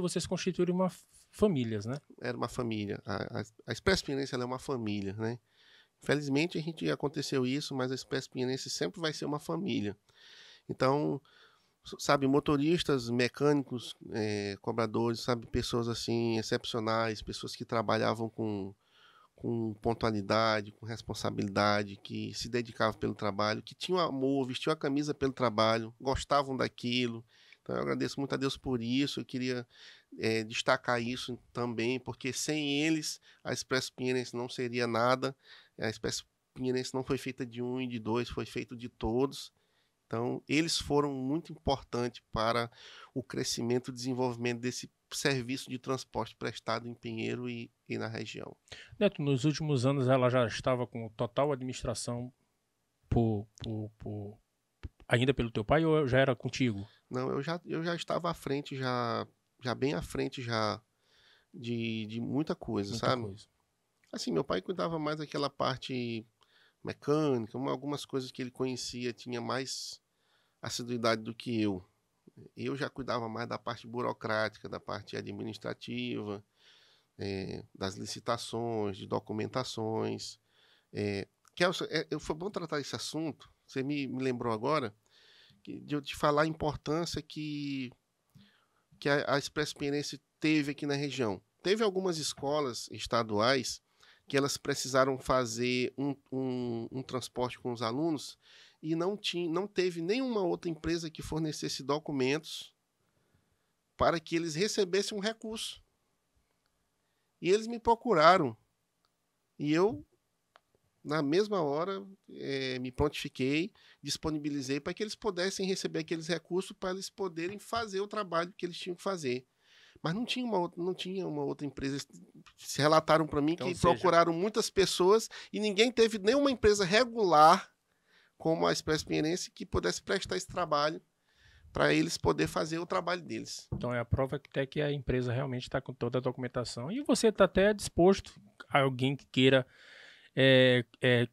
Vocês constituíram uma famílias, né? Era uma família. A Expresso Pinheirense, ela é uma família, né? Felizmente aconteceu isso, mas a Expresso Pinheirense sempre vai ser uma família. Então, sabe, motoristas, mecânicos, cobradores, sabe, pessoas assim excepcionais, pessoas que trabalhavam com pontualidade, com responsabilidade, que se dedicavam pelo trabalho, que tinham amor, vestiam a camisa pelo trabalho, gostavam daquilo. Então eu agradeço muito a Deus por isso. Eu queria destacar isso também, porque sem eles a Expresso Pinheirense não seria nada. A Expresso Pinheirense não foi feita de um e de dois, foi feita de todos. Então, eles foram muito importantes para o crescimento e desenvolvimento desse serviço de transporte prestado em Pinheiro e na região. Neto, nos últimos anos ela já estava com total administração ainda pelo teu pai ou já era contigo? Não, eu já estava à frente, já bem à frente já de muita coisa, Muita sabe? coisa. Assim, meu pai cuidava mais daquela parte mecânica, algumas coisas que ele conhecia, tinha mais assiduidade do que eu. Eu já cuidava mais da parte burocrática, da parte administrativa, das licitações, de documentações. Kelson, foi bom tratar esse assunto. Você me lembrou agora de eu te falar a importância que a Expresso Pinheirense teve aqui na região. Teve algumas escolas estaduais que elas precisaram fazer um transporte com os alunos e não teve nenhuma outra empresa que fornecesse documentos para que eles recebessem um recurso. E eles me procuraram. E eu, na mesma hora, me prontifiquei, disponibilizei para que eles pudessem receber aqueles recursos para eles poderem fazer o trabalho que eles tinham que fazer. Mas não tinha uma outra empresa. Se relataram para mim então, que procuraram muitas pessoas e ninguém teve nenhuma empresa regular como a Expresso Pinheirense que pudesse prestar esse trabalho para eles poderem fazer o trabalho deles. Então é a prova que até que a empresa realmente está com toda a documentação e você está até disposto a alguém que queira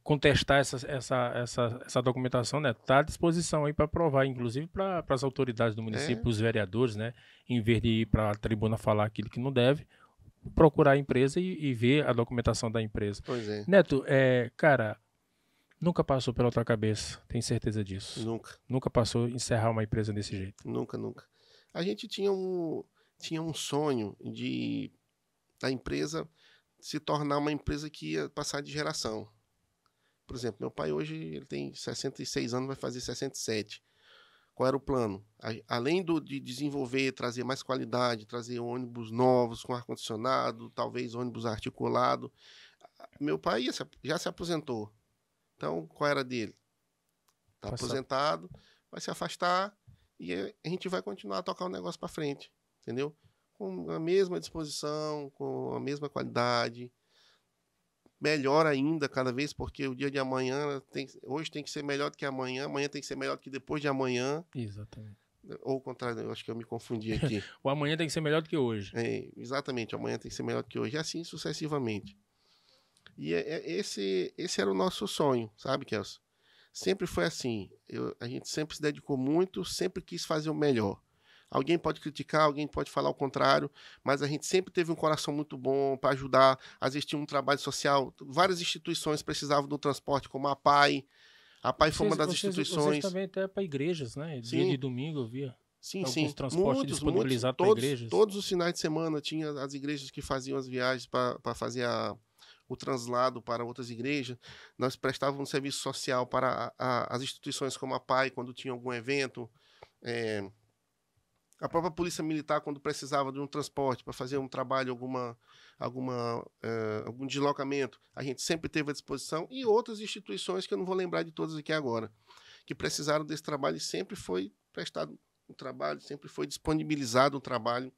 contestar essa documentação, né? Está à disposição aí para provar, inclusive para as autoridades do município, os vereadores, né? Em vez de ir para a tribuna falar aquilo que não deve, procurar a empresa e ver a documentação da empresa. Pois é. Neto, cara, nunca passou pela tua cabeça, tem certeza disso? Nunca. Nunca passou encerrar uma empresa desse jeito? Nunca. A gente tinha um sonho da empresa se tornar uma empresa que ia passar de geração. Por exemplo, meu pai hoje ele tem 66 anos, vai fazer 67. Qual era o plano? Além de desenvolver, trazer mais qualidade, trazer ônibus novos com ar-condicionado, talvez ônibus articulado, meu pai já se aposentou. Então, qual era dele? Está aposentado, vai se afastar e a gente vai continuar a tocar o negócio para frente, entendeu? Com a mesma disposição, com a mesma qualidade, melhor ainda cada vez, porque o dia de amanhã, hoje tem que ser melhor do que amanhã tem que ser melhor do que depois de amanhã. Exatamente. Ou o contrário, eu acho que eu me confundi aqui. O amanhã tem que ser melhor do que hoje. Exatamente, amanhã tem que ser melhor do que hoje, e assim sucessivamente. E esse era o nosso sonho, sabe, Kelson? Sempre foi assim, a gente sempre se dedicou muito, sempre quis fazer o melhor. Alguém pode criticar, alguém pode falar o contrário, mas a gente sempre teve um coração muito bom para ajudar. Às vezes tinha um trabalho social, várias instituições precisavam do transporte, como a PAI. A PAI foi uma das instituições. Vocês também até para igrejas, né? Dia de domingo eu via. Sim. Transporte disponibilizado para igrejas. Todos os finais de semana tinha as igrejas que faziam as viagens para fazer o translado para outras igrejas. Nós prestávamos um serviço social para as instituições como a PAI, quando tinha algum evento. A própria Polícia Militar, quando precisava de um transporte para fazer um trabalho, algum deslocamento, a gente sempre teve à disposição. E outras instituições, que eu não vou lembrar de todas aqui agora, que precisaram desse trabalho e sempre foi prestado um trabalho, sempre foi disponibilizado um trabalho.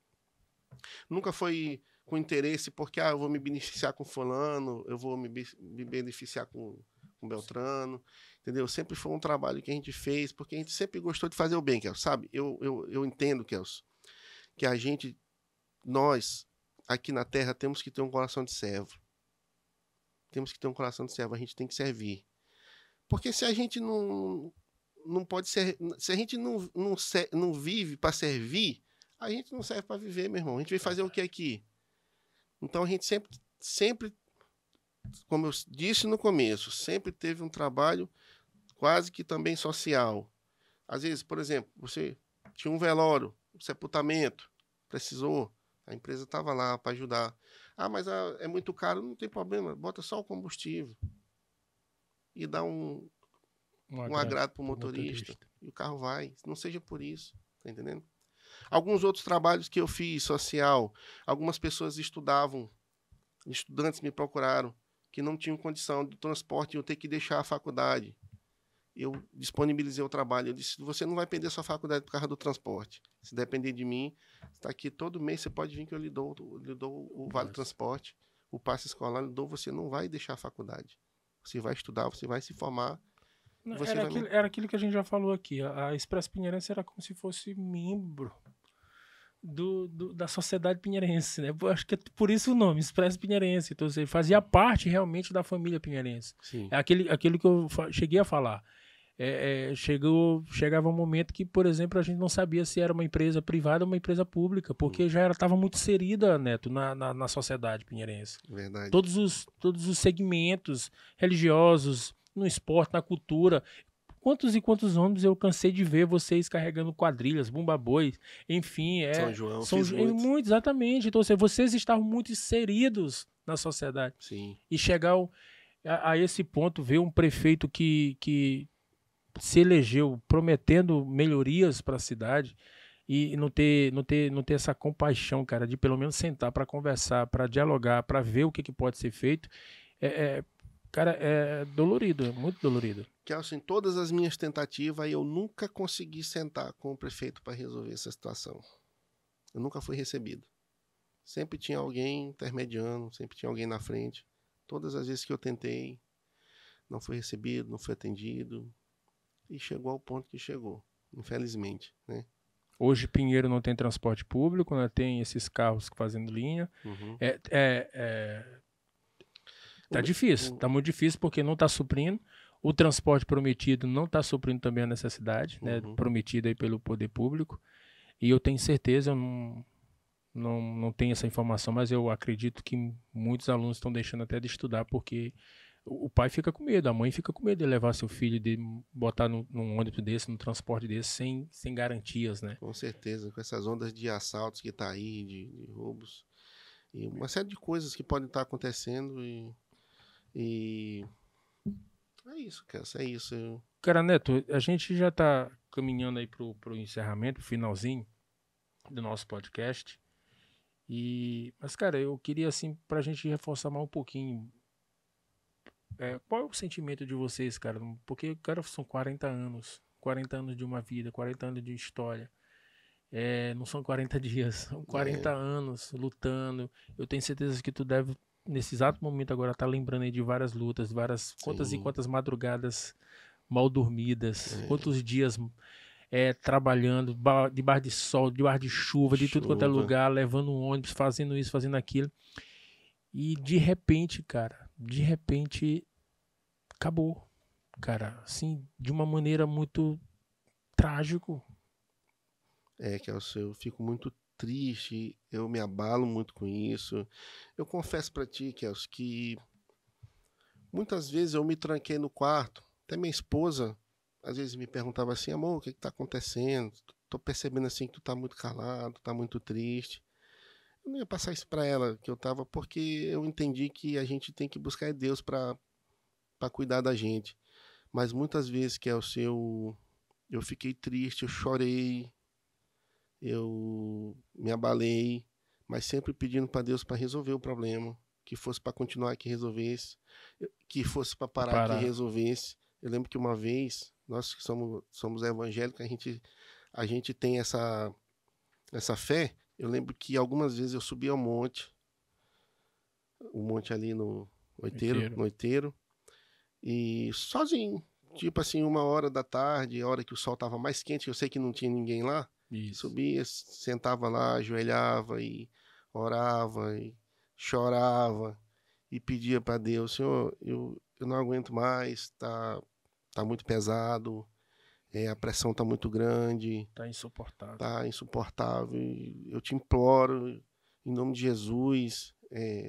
Nunca foi com interesse, porque eu vou me beneficiar com fulano, eu vou me beneficiar com Beltrano, entendeu? Sempre foi um trabalho que a gente fez, porque a gente sempre gostou de fazer o bem, Kelso, sabe? Eu entendo, Kelso, que nós, aqui na Terra, temos que ter um coração de servo. Temos que ter um coração de servo, a gente tem que servir. Porque se a gente não pode ser, se a gente não vive para servir, a gente não serve para viver, meu irmão. A gente vai fazer o que aqui? Então a gente sempre como eu disse no começo, sempre teve um trabalho quase que também social. Às vezes, por exemplo, você tinha um velório, um sepultamento, precisou, a empresa estava lá para ajudar. Ah, mas é muito caro, não tem problema, bota só o combustível e dá um agrado para o motorista, e o carro vai, não seja por isso, tá entendendo? Alguns outros trabalhos que eu fiz, social, algumas pessoas estudavam, estudantes me procuraram, que não tinham condição de transporte, iam ter que deixar a faculdade. Eu disponibilizei o trabalho. Eu disse, você não vai perder sua faculdade por causa do transporte. Se depender de mim, está aqui todo mês, você pode vir que eu lhe dou o vale transporte, o passe escolar, eu lhe dou, você não vai deixar a faculdade. Você vai estudar, você vai se formar. Era aquilo que a gente já falou aqui. A Expresso Pinheirense era como se fosse membro da sociedade pinheirense, né? Eu acho que é por isso o nome, Expresso Pinheirense. Então, você fazia parte realmente da família pinheirense. Sim. É aquilo que eu cheguei a falar. Chegava um momento que, por exemplo, a gente não sabia se era uma empresa privada ou uma empresa pública, porque já estava muito inserida, Neto, na sociedade pinheirense. Verdade. Todos os segmentos religiosos, no esporte, na cultura. Quantos e quantos ônibus eu cansei de ver vocês carregando quadrilhas, bumba-bois, enfim. São João, fiz muito. Exatamente. Então, vocês estavam muito inseridos na sociedade. Sim. E chegar a esse ponto, ver um prefeito que se elegeu prometendo melhorias para a cidade e não ter essa compaixão, cara, de pelo menos sentar para conversar, para dialogar, para ver o que pode ser feito, cara, é dolorido, é muito dolorido. Que assim, todas as minhas tentativas, eu nunca consegui sentar com o prefeito para resolver essa situação. Eu nunca fui recebido. Sempre tinha alguém intermediando, sempre tinha alguém na frente. Todas as vezes que eu tentei, não fui recebido, não fui atendido. E chegou ao ponto que chegou, infelizmente, né? Hoje Pinheiro não tem transporte público, né? Tem esses carros fazendo linha. Uhum. Tá difícil, tá muito difícil porque não tá suprindo. O transporte prometido não tá suprindo também a necessidade, né? Prometida aí pelo poder público. E eu tenho certeza, eu não tenho essa informação, mas eu acredito que muitos alunos estão deixando até de estudar porque o pai fica com medo, a mãe fica com medo de levar seu filho, de botar num ônibus desse, num transporte desse, sem garantias, né? Com certeza, com essas ondas de assaltos que tá aí, de roubos, e uma série de coisas que podem estar acontecendo e é isso, Kelsey, é isso. Cara, Neto, a gente já tá caminhando aí pro encerramento, pro finalzinho do nosso podcast. Mas, cara, eu queria, assim, pra gente reforçar mais um pouquinho. Qual é o sentimento de vocês, cara? Porque, cara, são 40 anos de uma vida, 40 anos de história. Não são 40 dias, são 40 anos lutando. Eu tenho certeza que tu deve, nesse exato momento agora, estar lembrando aí de várias lutas, quantas e quantas madrugadas mal dormidas, quantos dias trabalhando, debaixo de sol, debaixo de chuva, de tudo quanto é lugar, levando um ônibus, fazendo isso, fazendo aquilo. E de repente, cara, acabou, cara, assim, de uma maneira muito trágico. Kelsey, eu fico muito triste, eu me abalo muito com isso. Eu confesso pra ti, Kelsey, que muitas vezes eu me tranquei no quarto, até minha esposa às vezes me perguntava assim, amor, o que tá acontecendo? Tô percebendo assim que tu tá muito calado, tá muito triste. Eu não ia passar isso pra ela, que eu tava, porque eu entendi que a gente tem que buscar Deus pra cuidar da gente. Mas muitas vezes, Kelsey, eu fiquei triste, eu chorei, eu me abalei, mas sempre pedindo para Deus para resolver o problema, que fosse para continuar que resolvesse, que fosse para parar que resolvesse. Eu lembro que uma vez, nós que somos evangélicos, a gente tem essa fé. Eu lembro que algumas vezes eu subi ao monte, o monte ali no Oiteiro, e sozinho, tipo assim, 1h da tarde, a hora que o sol estava mais quente, eu sei que não tinha ninguém lá. Isso. Subia, sentava lá, ajoelhava e orava e chorava e pedia para Deus, Senhor, eu não aguento mais, tá muito pesado, a pressão tá muito grande. Tá insuportável. Tá insuportável. Eu te imploro, em nome de Jesus,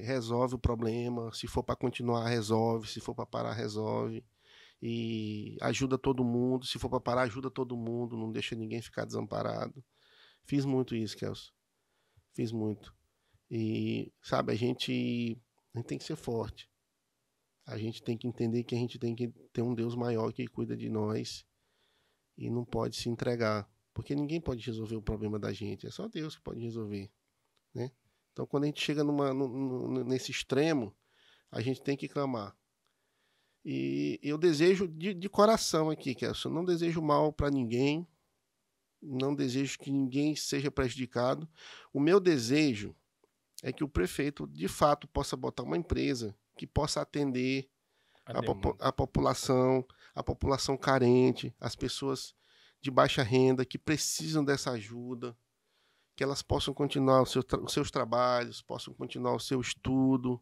resolve o problema. Se for para continuar, resolve. Se for para parar, resolve. E ajuda todo mundo. Se for para parar, ajuda todo mundo. Não deixa ninguém ficar desamparado. Fiz muito isso, Kelso. Fiz muito. E, sabe, a gente tem que ser forte. A gente tem que entender que a gente tem que ter um Deus maior que cuida de nós e não pode se entregar, porque ninguém pode resolver o problema da gente, é só Deus que pode resolver, né? Então, quando a gente chega nesse extremo, a gente tem que clamar. E eu desejo de coração aqui, Kelson, não desejo mal para ninguém, não desejo que ninguém seja prejudicado. O meu desejo é que o prefeito, de fato, possa botar uma empresa que possa atender a população carente, as pessoas de baixa renda que precisam dessa ajuda, que elas possam continuar os seus trabalhos, possam continuar o seu estudo,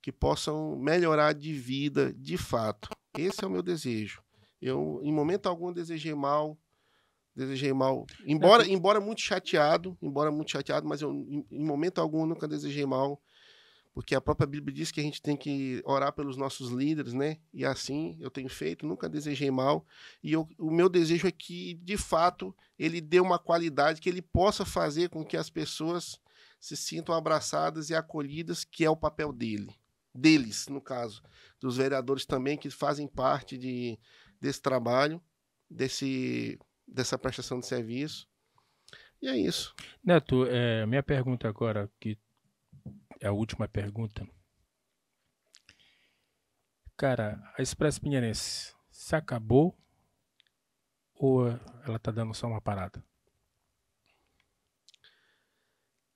que possam melhorar de vida de fato. Esse é o meu desejo. Eu, em momento algum, desejei mal, embora muito chateado, mas eu, em momento algum, nunca desejei mal, porque a própria Bíblia diz que a gente tem que orar pelos nossos líderes, né? E assim eu tenho feito, nunca desejei mal. E o meu desejo é que, de fato, ele dê uma qualidade que ele possa fazer com que as pessoas se sintam abraçadas e acolhidas, que é o papel deles, no caso, dos vereadores também, que fazem parte desse trabalho, dessa prestação de serviço. E é isso. Neto, minha pergunta agora, que é a última pergunta. Cara, a Expresso Pinheirense se acabou ou ela tá dando só uma parada?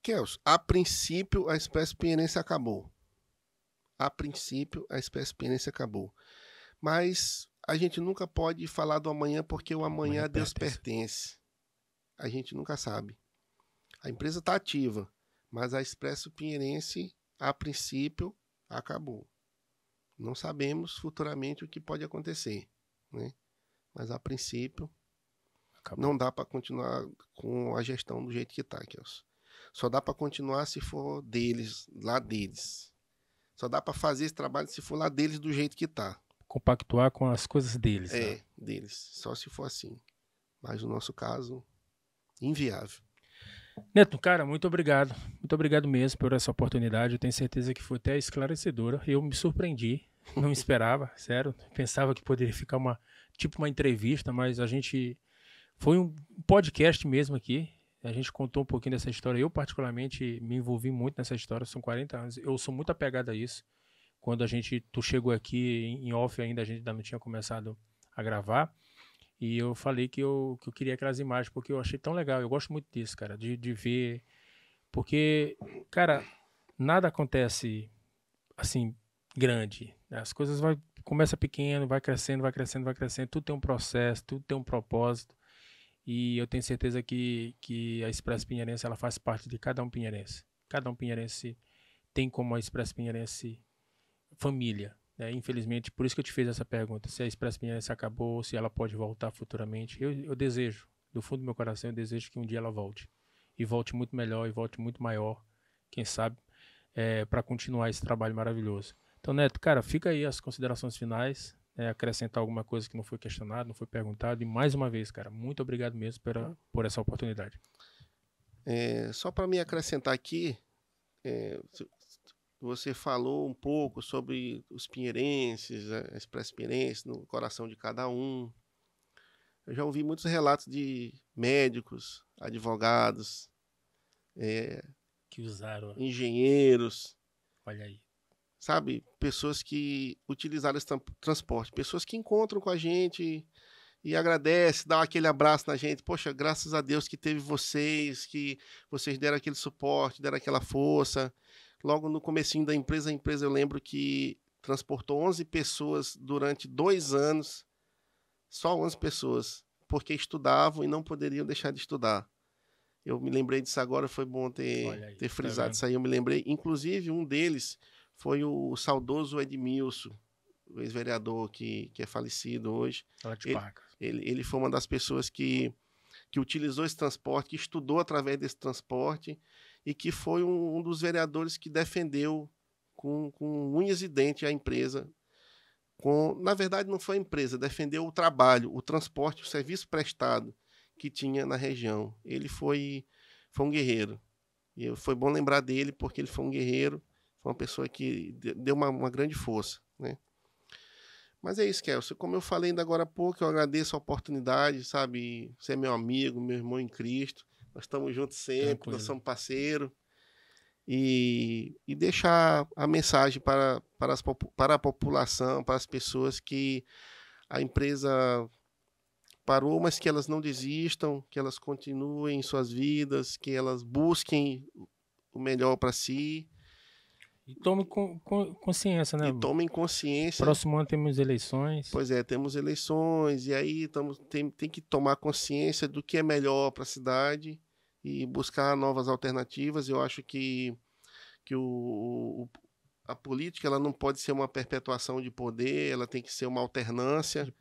Kelso, a princípio a Expresso Pinheirense acabou. Mas a gente nunca pode falar do amanhã, porque o amanhã a Deus pertence. A gente nunca sabe. A empresa está ativa, mas a Expresso Pinheirense, a princípio, acabou. Não sabemos futuramente o que pode acontecer, né? Mas a princípio, acabou. Não dá para continuar com a gestão do jeito que está, Kelso. Só dá para continuar se for lá deles. Só dá para fazer esse trabalho se for lá deles do jeito que está. Compactuar com as coisas deles. Né? Deles. Só se for assim. Mas no nosso caso, inviável. Neto, cara, muito obrigado. Muito obrigado mesmo por essa oportunidade. Eu tenho certeza que foi até esclarecedora. Eu me surpreendi. Não esperava, sério. Pensava que poderia ficar uma entrevista, mas a gente... Foi um podcast mesmo aqui. A gente contou um pouquinho dessa história. Eu, particularmente, me envolvi muito nessa história. São 40 anos. Eu sou muito apegado a isso. Quando tu chegou aqui em off ainda, a gente ainda não tinha começado a gravar. E eu falei que eu queria aquelas imagens, porque eu achei tão legal. Eu gosto muito disso, cara, de ver. Porque, cara, nada acontece assim, grande. As coisas começa pequeno, vai crescendo. Tudo tem um processo, tudo tem um propósito. E eu tenho certeza que a Expresso Pinheirense, ela faz parte de cada um pinheirense. Cada um pinheirense tem como a Expresso Pinheirense família. Infelizmente, por isso que eu te fiz essa pergunta, se a Expresso Pinheirense acabou, se ela pode voltar futuramente. Eu desejo, do fundo do meu coração, eu desejo que um dia ela volte. E volte muito melhor, e volte muito maior, quem sabe, para continuar esse trabalho maravilhoso. Então, Neto, cara, fica aí as considerações finais, acrescentar alguma coisa que não foi questionado, não foi perguntado. E mais uma vez, cara, muito obrigado mesmo por essa oportunidade. Só para me acrescentar aqui, você falou um pouco sobre os pinheirenses, a Expresso Pinheirense, no coração de cada um. Eu já ouvi muitos relatos de médicos, advogados, que usaram, engenheiros. Olha aí. Sabe, pessoas que utilizaram esse transporte, pessoas que encontram com a gente e agradecem, dão aquele abraço na gente. Poxa, graças a Deus que teve vocês, que vocês deram aquele suporte, deram aquela força. Logo no comecinho da empresa, eu lembro que transportou 11 pessoas durante 2 anos, só 11 pessoas, porque estudavam e não poderiam deixar de estudar. Eu me lembrei disso agora, foi bom ter frisado isso aí, eu me lembrei. Inclusive, um deles foi o saudoso Edmilson, o ex-vereador que é falecido hoje. Ele foi uma das pessoas que utilizou esse transporte, que estudou através desse transporte e que foi um dos vereadores que defendeu com unhas e dentes a empresa. Na verdade, não foi a empresa, defendeu o trabalho, o transporte, o serviço prestado que tinha na região. Ele foi um guerreiro. E foi bom lembrar dele, porque ele foi um guerreiro, foi uma pessoa que deu uma grande força, né? Mas é isso, Kelso. Como eu falei ainda agora há pouco, eu agradeço a oportunidade, sabe? Você é meu amigo, meu irmão em Cristo. Nós estamos juntos sempre, Tranquilo. nós somos parceiros. E deixar a mensagem para a população, para as pessoas, que a empresa parou, mas que elas não desistam, que elas continuem em suas vidas, que elas busquem o melhor para si. E tome consciência, né? E tomem consciência. Próximo ano temos eleições. Pois é, temos eleições, e aí tem que tomar consciência do que é melhor para a cidade e buscar novas alternativas. Eu acho que a política, ela não pode ser uma perpetuação de poder, ela tem que ser uma alternância,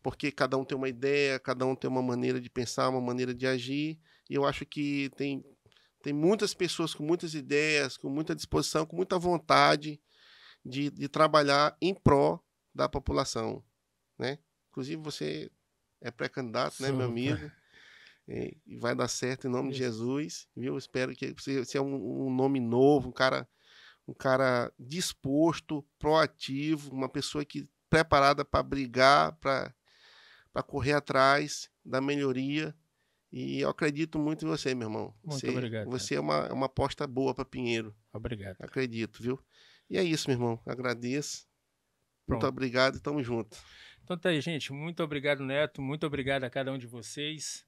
porque cada um tem uma ideia, cada um tem uma maneira de pensar, uma maneira de agir, e eu acho que tem muitas pessoas com muitas ideias, com muita disposição, com muita vontade de trabalhar em pró da população, né? Inclusive, você é pré-candidato, né, meu amigo? E vai dar certo em nome de Jesus, viu? Espero que você é um nome novo, um cara disposto, proativo, uma pessoa preparada para brigar, para correr atrás da melhoria. E eu acredito muito em você, meu irmão. Muito obrigado. Você é uma aposta boa para Pinheiro. Obrigado. Acredito, viu? E é isso, meu irmão. Agradeço. Pronto. Muito obrigado e tamo junto. Então tá aí, gente. Muito obrigado, Neto. Muito obrigado a cada um de vocês.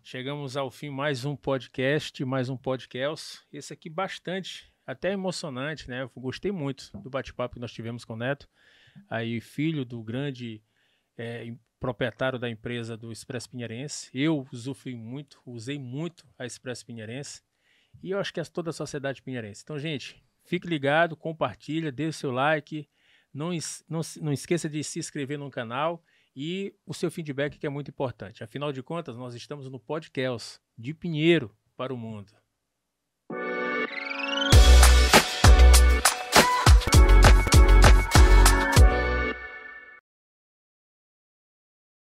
Chegamos ao fim, mais um podcast, mais um podcast. Esse aqui bastante, até emocionante, né? Eu gostei muito do bate-papo que nós tivemos com o Neto. Aí, filho do grande proprietário da empresa do Expresso Pinheirense. Eu usei muito a Expresso Pinheirense. E eu acho que é toda a sociedade pinheirense. Então, gente, fique ligado, compartilha, dê o seu like. Não esqueça de se inscrever no canal e o seu feedback, que é muito importante. Afinal de contas, nós estamos no podcast de Pinheiro para o mundo.